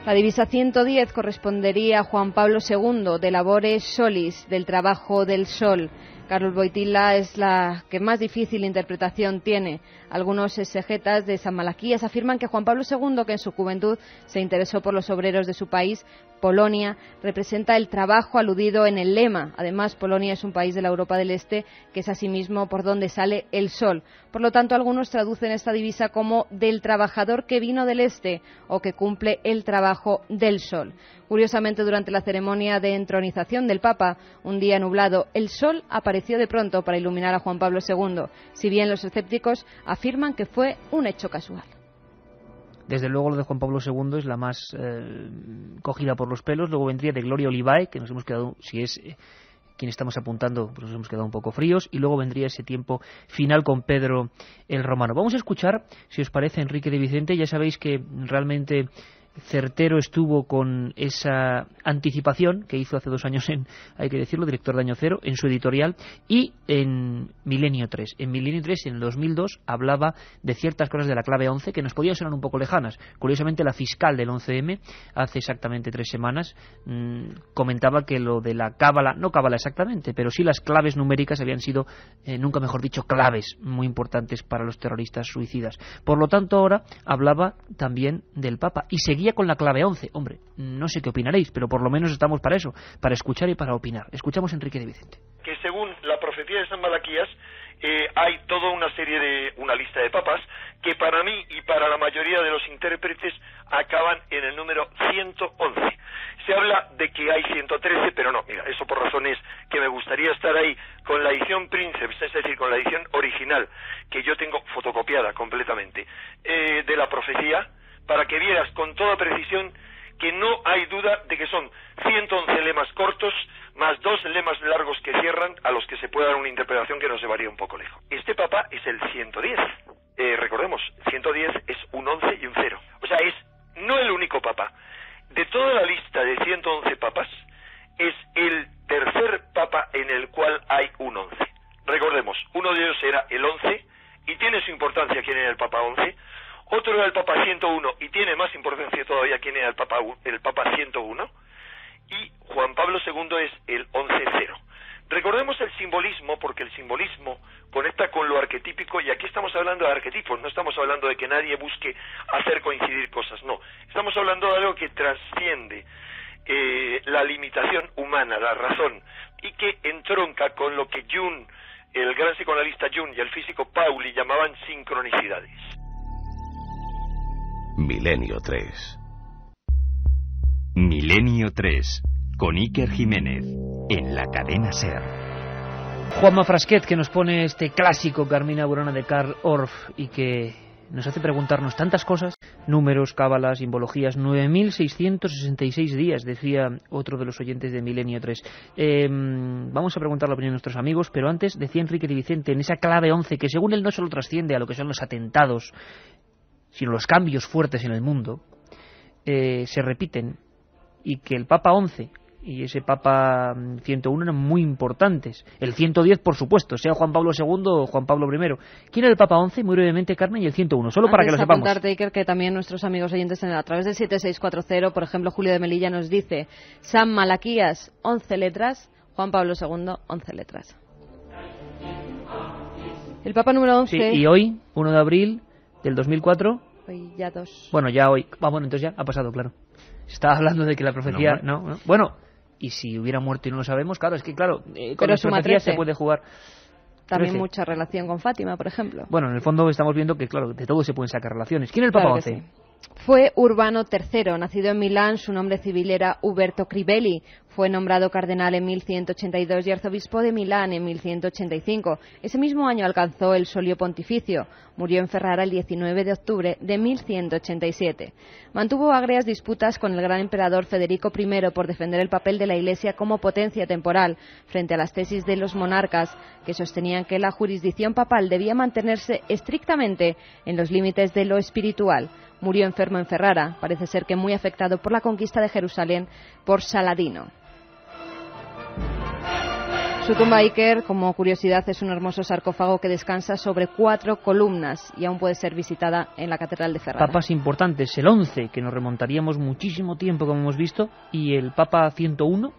La divisa 110 correspondería a Juan Pablo II, de Labore Solis, del trabajo del sol. Carlos Wojtyła es la que más difícil interpretación tiene. Algunos exegetas de San Malaquías afirman que Juan Pablo II, que en su juventud se interesó por los obreros de su país, Polonia, representa el trabajo aludido en el lema. Además, Polonia es un país de la Europa del Este, que es asimismo por donde sale el sol. Por lo tanto, algunos traducen esta divisa como del trabajador que vino del Este, o que cumple el trabajo del sol. Curiosamente, durante la ceremonia de entronización del Papa, un día nublado, el sol apareció de pronto para iluminar a Juan Pablo II, si bien los escépticos afirman que fue un hecho casual. Desde luego lo de Juan Pablo II es la más cogida por los pelos. Luego vendría de Gloria Olivae, que nos hemos quedado, si es quien estamos apuntando, pues nos hemos quedado un poco fríos. Y luego vendría ese tiempo final con Pedro el Romano. Vamos a escuchar, si os parece, Enrique de Vicente. Ya sabéis que realmente certero estuvo con esa anticipación que hizo hace 2 años, hay que decirlo, director de Año Cero, en su editorial, y en Milenio 3. En Milenio 3, en el 2002, hablaba de ciertas cosas de la clave 11 que nos podían sonar un poco lejanas. Curiosamente, la fiscal del 11M, hace exactamente 3 semanas, comentaba que lo de la cábala, no cábala exactamente, pero sí las claves numéricas habían sido, nunca mejor dicho, claves muy importantes para los terroristas suicidas. Por lo tanto, ahora hablaba también del Papa y seguía con la clave 11. Hombre, no sé qué opinaréis, pero por lo menos estamos para eso, para escuchar y para opinar. Escuchamos a Enrique de Vicente. Que según la profecía de San Malaquías, hay toda una lista de papas que para mí y para la mayoría de los intérpretes acaban en el número 111. Se habla de que hay 113, pero no, mira, eso por razones que me gustaría estar ahí con la edición Princeps, es decir, con la edición original, que yo tengo fotocopiada completamente, de la profecía, para que vieras con toda precisión que no hay duda de que son 111 lemas cortos más 2 lemas largos que cierran, a los que se puede dar una interpretación que nos llevaría un poco lejos. Este papa es el 110. Recordemos, 110 es un 11 y un 0. O sea, es no el único papa. De toda la lista de 111 papas, es el tercer papa en el cual hay un 11. Recordemos, uno de ellos era el 11, y tiene su importancia quién era el Papa 11, otro era el Papa 101 y tiene más importancia todavía quién era el Papa 101, y Juan Pablo II es el 11-0. Recordemos el simbolismo, porque el simbolismo conecta con lo arquetípico, y aquí estamos hablando de arquetipos, no estamos hablando de que nadie busque hacer coincidir cosas, no. Estamos hablando de algo que trasciende la limitación humana, la razón, y que entronca con lo que Jung, el gran psicoanalista Jung y el físico Pauli llamaban sincronicidades. Milenio 3. Milenio 3, con Iker Jiménez, en la cadena SER. Juanma Frasquet, que nos pone este clásico Carmina Burana de Karl Orff y que nos hace preguntarnos tantas cosas, números, cábalas, simbologías. 9.666 días, decía otro de los oyentes de Milenio 3. Vamos a preguntar la opinión de nuestros amigos, pero antes decía Enrique de Vicente, en esa clave 11, que según él no solo trasciende a lo que son los atentados, sino los cambios fuertes en el mundo, se repiten, y que el Papa 11 y ese Papa 101 eran muy importantes. El 110, por supuesto, sea Juan Pablo II o Juan Pablo I. ¿Quién era el Papa 11? Muy brevemente, Carmen, y el 101, solo para que lo sepamos. Apuntarte, Iker, que también nuestros amigos oyentes a través del 7640, por ejemplo, Julio de Melilla nos dice: San Malaquías, 11 letras, Juan Pablo II, 11 letras. El Papa número 11... Sí, y hoy, 1 de abril del 2004... Hoy ya 2. Bueno, ya hoy... bueno, entonces ya ha pasado, claro. Estaba hablando de que la profecía... No. Bueno, y si hubiera muerto y no lo sabemos, claro, es que claro, con las profecías se puede jugar. También 13. Mucha relación con Fátima, por ejemplo. Bueno, en el fondo estamos viendo que, claro, de todo se pueden sacar relaciones. ¿Quién es el Papa 11? Sí. Fue Urbano III, nacido en Milán, su nombre civil era Uberto Crivelli. Fue nombrado cardenal en 1182 y arzobispo de Milán en 1185. Ese mismo año alcanzó el solio pontificio. Murió en Ferrara el 19 de octubre de 1187. Mantuvo agrias disputas con el gran emperador Federico I por defender el papel de la Iglesia como potencia temporal frente a las tesis de los monarcas que sostenían que la jurisdicción papal debía mantenerse estrictamente en los límites de lo espiritual. Murió enfermo en Ferrara, parece ser que muy afectado por la conquista de Jerusalén por Saladino. Su tumba, Iker, como curiosidad, es un hermoso sarcófago que descansa sobre 4 columnas y aún puede ser visitada en la Catedral de Ferrara. Papas importantes, el 11, que nos remontaríamos muchísimo tiempo, como hemos visto, y el Papa 101,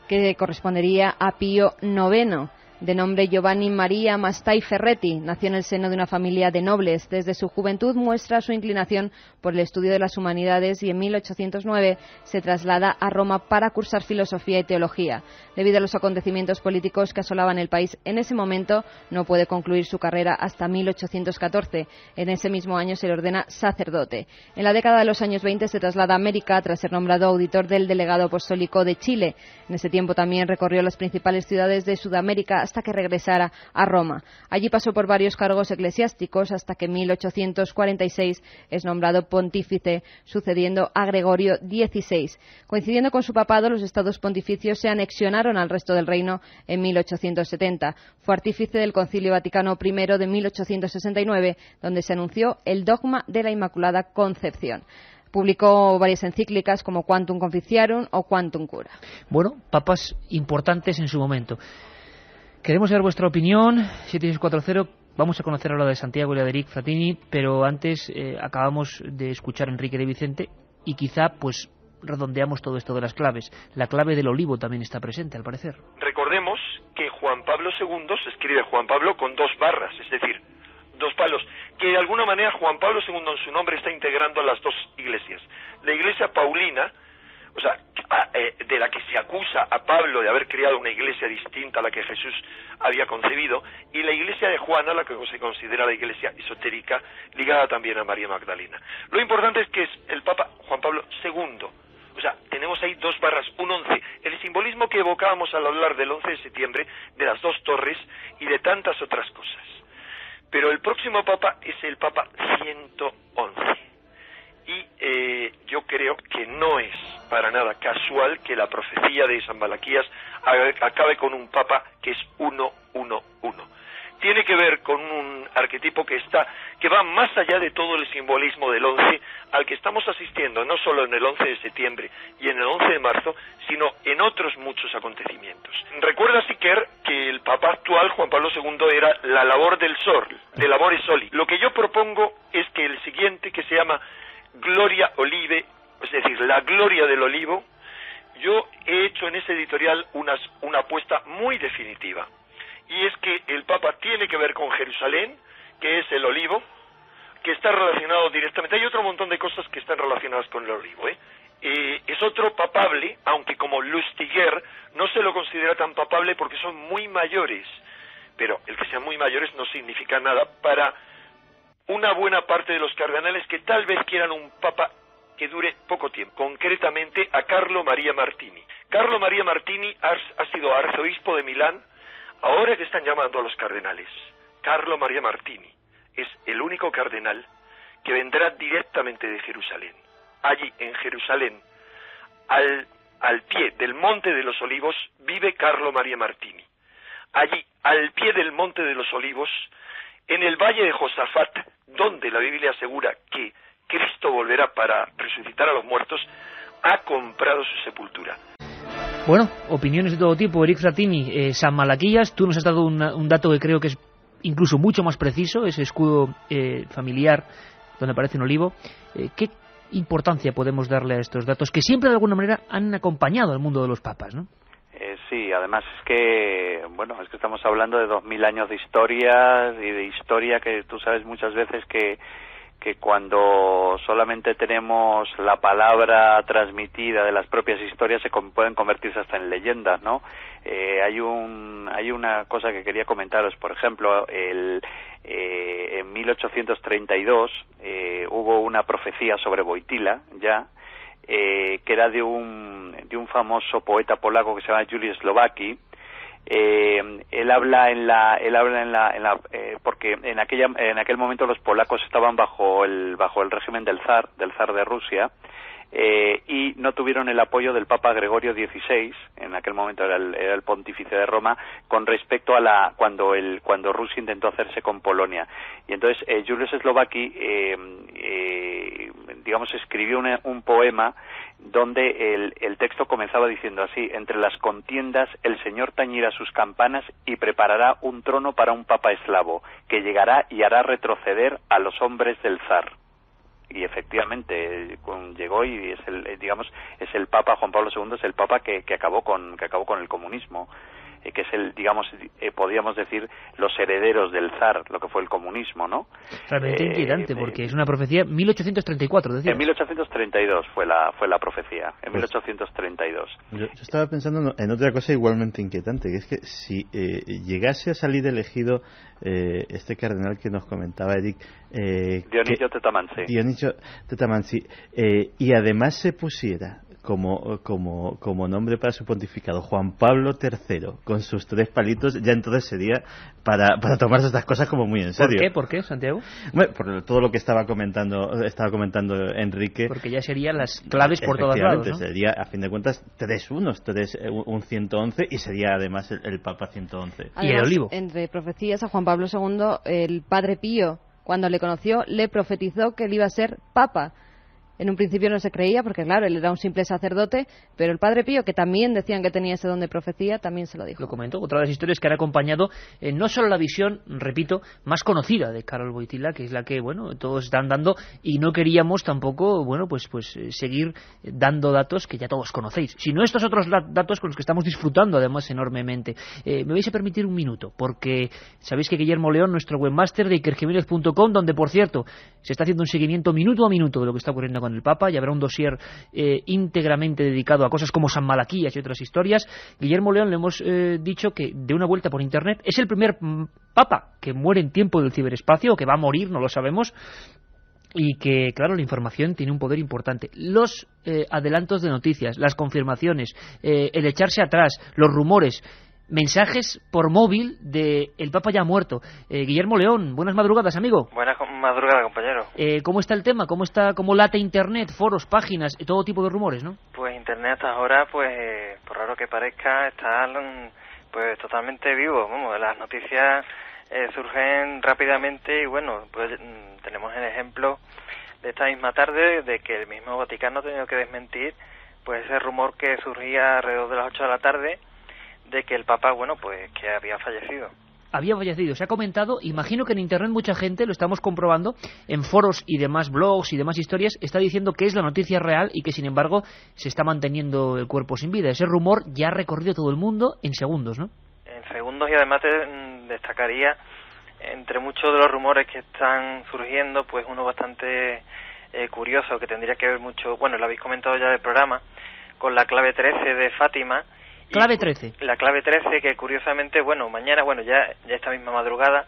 que correspondería a Pío IX. De nombre Giovanni Maria Mastai Ferretti, nació en el seno de una familia de nobles. Desde su juventud muestra su inclinación por el estudio de las humanidades y en 1809 se traslada a Roma para cursar filosofía y teología. Debido a los acontecimientos políticos que asolaban el país en ese momento, no puede concluir su carrera hasta 1814. En ese mismo año se le ordena sacerdote. En la década de los años 20 se traslada a América tras ser nombrado auditor del delegado apostólico de Chile. En ese tiempo también recorrió las principales ciudades de Sudamérica hasta que regresara a Roma. Allí pasó por varios cargos eclesiásticos hasta que en 1846 es nombrado pontífice, sucediendo a Gregorio XVI. Coincidiendo con su papado, los estados pontificios se anexionaron al resto del reino en 1870. Fue artífice del Concilio Vaticano I de 1869, donde se anunció el dogma de la Inmaculada Concepción. Publicó varias encíclicas como Quantum Conficiarum o Quantum Cura. Bueno, papas importantes en su momento. Queremos saber vuestra opinión, 7640. Vamos a conocer ahora de Santiago y de Eric Fratini, pero antes acabamos de escuchar a Enrique de Vicente y quizá pues redondeamos todo esto de las claves. La clave del olivo también está presente, al parecer. Recordemos que Juan Pablo II se escribe Juan Pablo con 2 barras, es decir, 2 palos, que de alguna manera Juan Pablo II en su nombre está integrando a las 2 iglesias. La iglesia paulina, o sea, de la que se acusa a Pablo de haber creado una iglesia distinta a la que Jesús había concebido, y la iglesia de Juana, la que se considera la iglesia esotérica, ligada también a María Magdalena. Lo importante es que es el Papa Juan Pablo II. O sea, tenemos ahí 2 barras, un 11. El simbolismo que evocábamos al hablar del 11 de septiembre, de las 2 torres y de tantas otras cosas. Pero el próximo Papa es el Papa 111. Y yo creo que no es para nada casual que la profecía de San Malaquías acabe con un Papa que es 111. Tiene que ver con un arquetipo que va más allá de todo el simbolismo del 11 al que estamos asistiendo, no solo en el 11 de septiembre y en el 11 de marzo, sino en otros muchos acontecimientos. Recuerda, Siquer, que el Papa actual, Juan Pablo II, era la labor del sol, de labore soli. Lo que yo propongo es que el siguiente, que se llama Gloria Olive, es decir, la gloria del olivo, yo he hecho en ese editorial una apuesta muy definitiva. Y es que el Papa tiene que ver con Jerusalén, que es el olivo, que está relacionado directamente. Hay otro montón de cosas que están relacionadas con el olivo, es otro papable, aunque como Lustiger no se lo considera tan papable porque son muy mayores. Pero el que sean muy mayores no significa nada para una buena parte de los cardenales que tal vez quieran un papa que dure poco tiempo. Concretamente a Carlo Maria Martini. Carlo Maria Martini ha sido arzobispo de Milán, ahora que están llamando a los cardenales. Carlo Maria Martini es el único cardenal que vendrá directamente de Jerusalén. Allí, en Jerusalén, al pie del Monte de los Olivos, vive Carlo Maria Martini. Allí, al pie del Monte de los Olivos, en el Valle de Josafat, donde la Biblia asegura que Cristo volverá para resucitar a los muertos, ha comprado su sepultura. Bueno, opiniones de todo tipo. Eric Frattini, San Malaquías, tú nos has dado un dato que creo que es incluso mucho más preciso, ese escudo familiar donde aparece un olivo. ¿Qué importancia podemos darle a estos datos que siempre de alguna manera han acompañado al mundo de los papas, ¿no? Sí, además es que estamos hablando de 2000 años de historia y de historia que tú sabes muchas veces que cuando solamente tenemos la palabra transmitida de las propias historias pueden convertirse hasta en leyendas, ¿no? Hay una cosa que quería comentaros, por ejemplo, en 1832 hubo una profecía sobre Wojtyła, que era de un famoso poeta polaco que se llama Juliusz Slowacki. Él habla porque en aquel momento los polacos estaban bajo el régimen del zar de Rusia, y no tuvieron el apoyo del Papa Gregorio XVI, en aquel momento era el pontífice de Roma, con respecto a cuando Rusia intentó hacerse con Polonia. Y entonces Juliusz Slowacki escribió un poema donde el texto comenzaba diciendo así: entre las contiendas el Señor tañirá sus campanas y preparará un trono para un papa eslavo, que llegará y hará retroceder a los hombres del zar. Y efectivamente llegó y es el Papa Juan Pablo II, es el Papa que acabó con el comunismo, que es podríamos decir los herederos del zar, lo que fue el comunismo, ¿no? Realmente inquietante, porque es una profecía 1834, decías. En 1832 fue la profecía, en 1832. Yo estaba pensando en otra cosa igualmente inquietante, que es que si llegase a salir elegido este cardenal que nos comentaba Eric, Dionisio Tetamanzi, y además se pusiera como nombre para su pontificado Juan Pablo III, con sus 3 palitos, ya entonces sería para tomarse estas cosas como muy en serio. ¿Por qué, Santiago? Bueno, por todo lo que estaba comentando Enrique. Porque ya serían las claves por todos lados, ¿no? Sería, a fin de cuentas, 3 unos, un 111, y sería además el Papa 111. Además, y el olivo. Entre profecías, a Juan Pablo II, el Padre Pío, cuando le conoció, le profetizó que él iba a ser Papa. En un principio no se creía, porque claro, él era un simple sacerdote, pero el Padre Pío, que también decían que tenía ese don de profecía, también se lo dijo. Lo comentó, otra de las historias que han acompañado no solo la visión, repito, más conocida de Karol Wojtyła, que es la que, todos están dando, y no queríamos tampoco, seguir dando datos que ya todos conocéis, sino estos otros datos con los que estamos disfrutando además enormemente. Me vais a permitir un minuto, porque sabéis que Guillermo León, nuestro webmaster de ikerjimenez.com, donde por cierto se está haciendo un seguimiento minuto a minuto de lo que está ocurriendo con el Papa, y habrá un dossier íntegramente dedicado a cosas como San Malaquías y otras historias. Guillermo León, le hemos dicho que de una vuelta por internet es el primer Papa que muere en tiempo del ciberespacio, o que va a morir, no lo sabemos, y que, claro, la información tiene un poder importante. Los adelantos de noticias, las confirmaciones, el echarse atrás, los rumores, mensajes por móvil de el Papa ya muerto. Guillermo León, buenas madrugadas, amigo. Buenas madrugadas, compañero. ¿Cómo está el tema? ¿Cómo late internet, foros, páginas, todo tipo de rumores, no? Pues internet hasta ahora, por raro que parezca, está totalmente vivo. Las noticias surgen rápidamente y tenemos el ejemplo de esta misma tarde de que el mismo Vaticano ha tenido que desmentir ese rumor que surgía alrededor de las 8 de la tarde de que el Papa, bueno, pues que había fallecido. Había fallecido, se ha comentado, imagino que en Internet mucha gente, lo estamos comprobando, en foros y demás blogs y demás historias, está diciendo que es la noticia real y que sin embargo se está manteniendo el cuerpo sin vida. Ese rumor ya ha recorrido todo el mundo en segundos, ¿no? En segundos, y además destacaría, entre muchos de los rumores que están surgiendo, pues uno bastante curioso, que tendría que ver mucho, bueno, lo habéis comentado ya del programa, con la clave 13 de Fátima. Clave 13. La clave 13, que curiosamente, bueno, mañana, bueno, ya esta misma madrugada,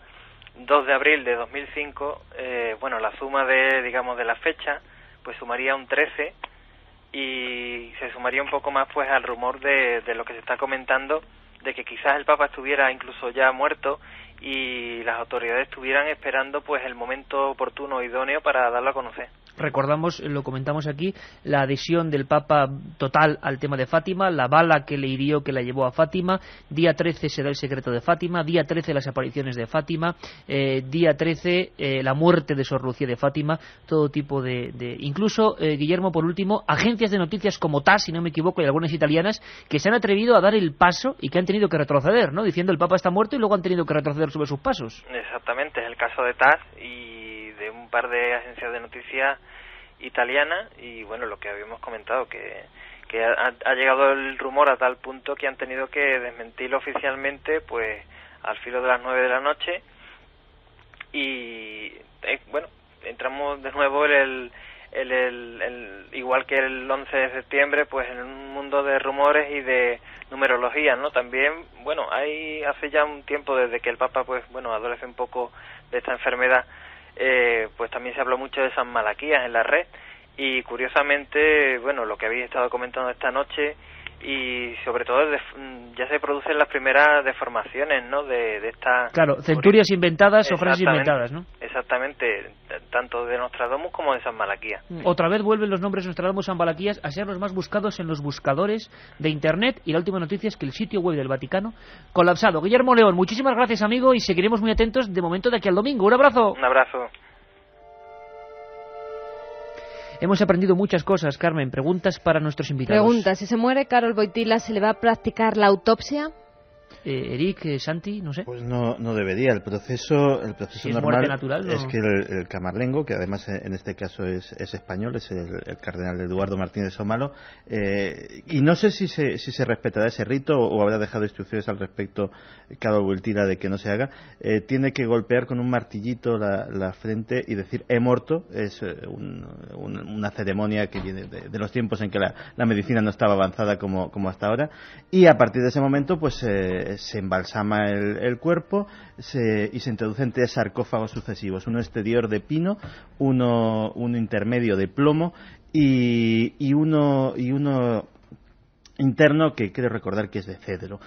2 de abril de 2005, bueno, la suma de, digamos, de la fecha, pues sumaría un 13 y se sumaría un poco más, pues, al rumor de lo que se está comentando, de que quizás el Papa estuviera incluso ya muerto y las autoridades estuvieran esperando, pues, el momento oportuno, idóneo para darlo a conocer. Recordamos, lo comentamos aquí, la adhesión del Papa total al tema de Fátima, la bala que le hirió, que la llevó a Fátima, día 13 se da el secreto de Fátima, día 13 las apariciones de Fátima, día 13 la muerte de Sor Lucía de Fátima, todo tipo de incluso, Guillermo, por último, agencias de noticias como TAS, si no me equivoco, y algunas italianas, que se han atrevido a dar el paso y que han tenido que retroceder, ¿no? Diciendo el Papa está muerto y luego han tenido que retroceder sobre sus pasos. Exactamente, es el caso de TAS y de un par de agencias de noticias italianas, y bueno, lo que habíamos comentado, que ha llegado el rumor a tal punto que han tenido que desmentirlo oficialmente, pues al filo de las 9 de la noche, y bueno, entramos de nuevo igual que el 11 de septiembre, pues en un mundo de rumores y de numerología, ¿no? También, bueno, hace ya un tiempo desde que el Papa, pues bueno, adolece un poco de esta enfermedad, pues también se habló mucho de San Malaquías en la red, y curiosamente, bueno, lo que habéis estado comentando esta noche, y sobre todo ya se producen las primeras deformaciones, ¿no? De esta... Claro, centurias inventadas o frases inventadas, ¿no? Exactamente, tanto de Nostradamus como de San Malaquías. Otra vez vuelven los nombres Nostradamus y San Malaquías a ser los más buscados en los buscadores de Internet, y la última noticia es que el sitio web del Vaticano colapsado. Guillermo León, muchísimas gracias, amigo, y seguiremos muy atentos de momento de aquí al domingo. Un abrazo. Un abrazo. Hemos aprendido muchas cosas, Carmen. Preguntas para nuestros invitados. Pregunta, si se muere Karol Wojtyła, ¿se le va a practicar la autopsia? Eric, Santi, no sé. Pues no debería. El proceso si normal natural, ¿no? Es que el camarlengo, que además en este caso es español, es el cardenal Eduardo Martínez Somalo, y no sé si se respetará ese rito o habrá dejado instrucciones al respecto Karol Wojtyła de que no se haga. Tiene que golpear con un martillito la frente y decir he muerto. Es una ceremonia que viene de los tiempos en que la medicina no estaba avanzada como hasta ahora, y a partir de ese momento pues se embalsama el cuerpo y se introduce en 3 sarcófagos sucesivos, uno exterior de pino, uno intermedio de plomo y uno interno que creo recordar que es de cedro.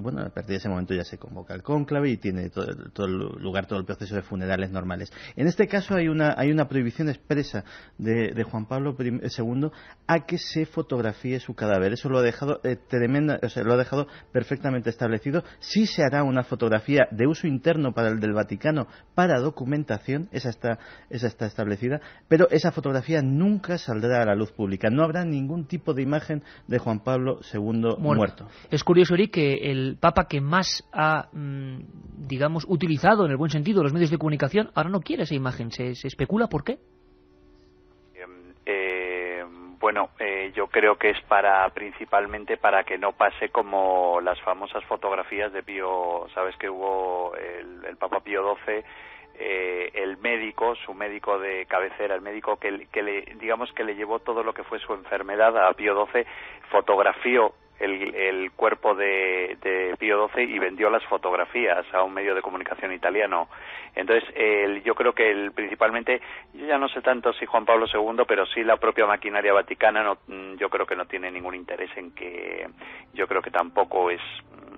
Bueno, a partir de ese momento ya se convoca el cónclave y tiene todo el lugar, todo el proceso de funerales normales. En este caso hay una prohibición expresa de Juan Pablo II a que se fotografíe su cadáver. Eso lo ha dejado lo ha dejado perfectamente establecido. Sí se hará una fotografía de uso interno para el del Vaticano para documentación, esa está establecida, pero esa fotografía nunca saldrá a la luz pública. No habrá ningún tipo de imagen de Juan Pablo II muerto. Es curioso, Eric, que el Papa que más ha, digamos, utilizado en el buen sentido los medios de comunicación, ahora no quiere esa imagen. ¿Se especula por qué? Bueno, yo creo que es principalmente para que no pase como las famosas fotografías de Pío. Sabes que hubo el Papa Pío XII, su médico de cabecera, el médico que le llevó todo lo que fue su enfermedad a Pío XII, fotografió el cuerpo de Pío XII y vendió las fotografías a un medio de comunicación italiano. Entonces, yo creo que principalmente, yo ya no sé tanto si Juan Pablo II, pero sí la propia maquinaria vaticana, yo creo que no tiene ningún interés en que, yo creo que tampoco es,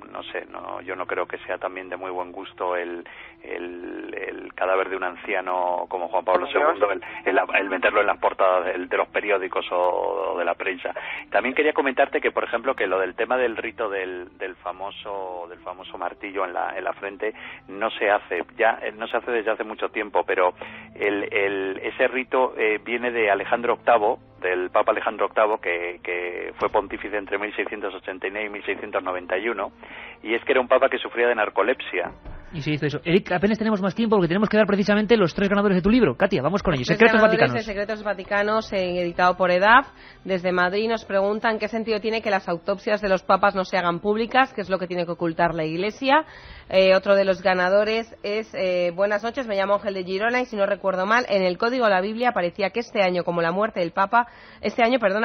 no sé, yo no creo que sea también de muy buen gusto el cadáver de un anciano como Juan Pablo II, el meterlo en las portadas de los periódicos o de la prensa. También quería comentarte que, por ejemplo, que lo del tema del rito del famoso martillo en la frente no se hace desde hace mucho tiempo, pero ese rito viene de Alejandro VIII, del Papa Alejandro VIII, que fue pontífice entre 1689 y 1691, y es que era un papa que sufría de narcolepsia. Y se hizo eso. Eric, apenas tenemos más tiempo porque tenemos que dar precisamente los 3 ganadores de tu libro. Katia, vamos con ellos. Secretos Vaticanos. De Secretos Vaticanos, editado por EDAF. Desde Madrid nos preguntan qué sentido tiene que las autopsias de los papas no se hagan públicas, qué es lo que tiene que ocultar la Iglesia. Otro de los ganadores es, buenas noches, me llamo Ángel de Girona y si no recuerdo mal, en el Código de la Biblia aparecía que este año, como la muerte del Papa,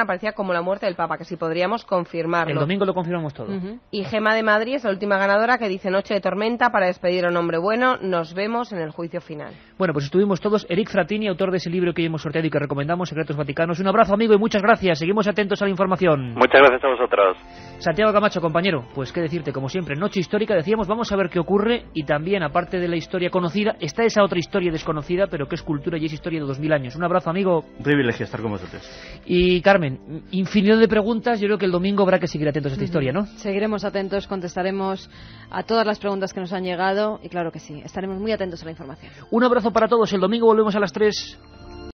aparecía como la muerte del Papa, que si podríamos confirmarlo. El domingo lo confirmamos todo. Y Gema de Madrid es la última ganadora, que dice: noche de tormenta para despedir a un hombre bueno, nos vemos en el juicio final. Bueno, pues estuvimos todos. Eric Frattini, autor de ese libro que hoy hemos sorteado y que recomendamos, Secretos Vaticanos. Un abrazo, amigo, y muchas gracias. Seguimos atentos a la información. Muchas gracias a vosotros. Santiago Camacho, compañero, pues qué decirte, como siempre, noche histórica, decíamos, vamos a ver qué ocurre, y también, aparte de la historia conocida, está esa otra historia desconocida, pero que es cultura y es historia de 2000 años. Un abrazo, amigo. Un privilegio estar con vosotros. Y Carmen, infinidad de preguntas, yo creo que el domingo habrá que seguir atentos a esta historia, ¿no? Seguiremos atentos, contestaremos a todas las preguntas que nos han llegado, y claro que sí, estaremos muy atentos a la información. Un abrazo para todos, el domingo volvemos a las 3.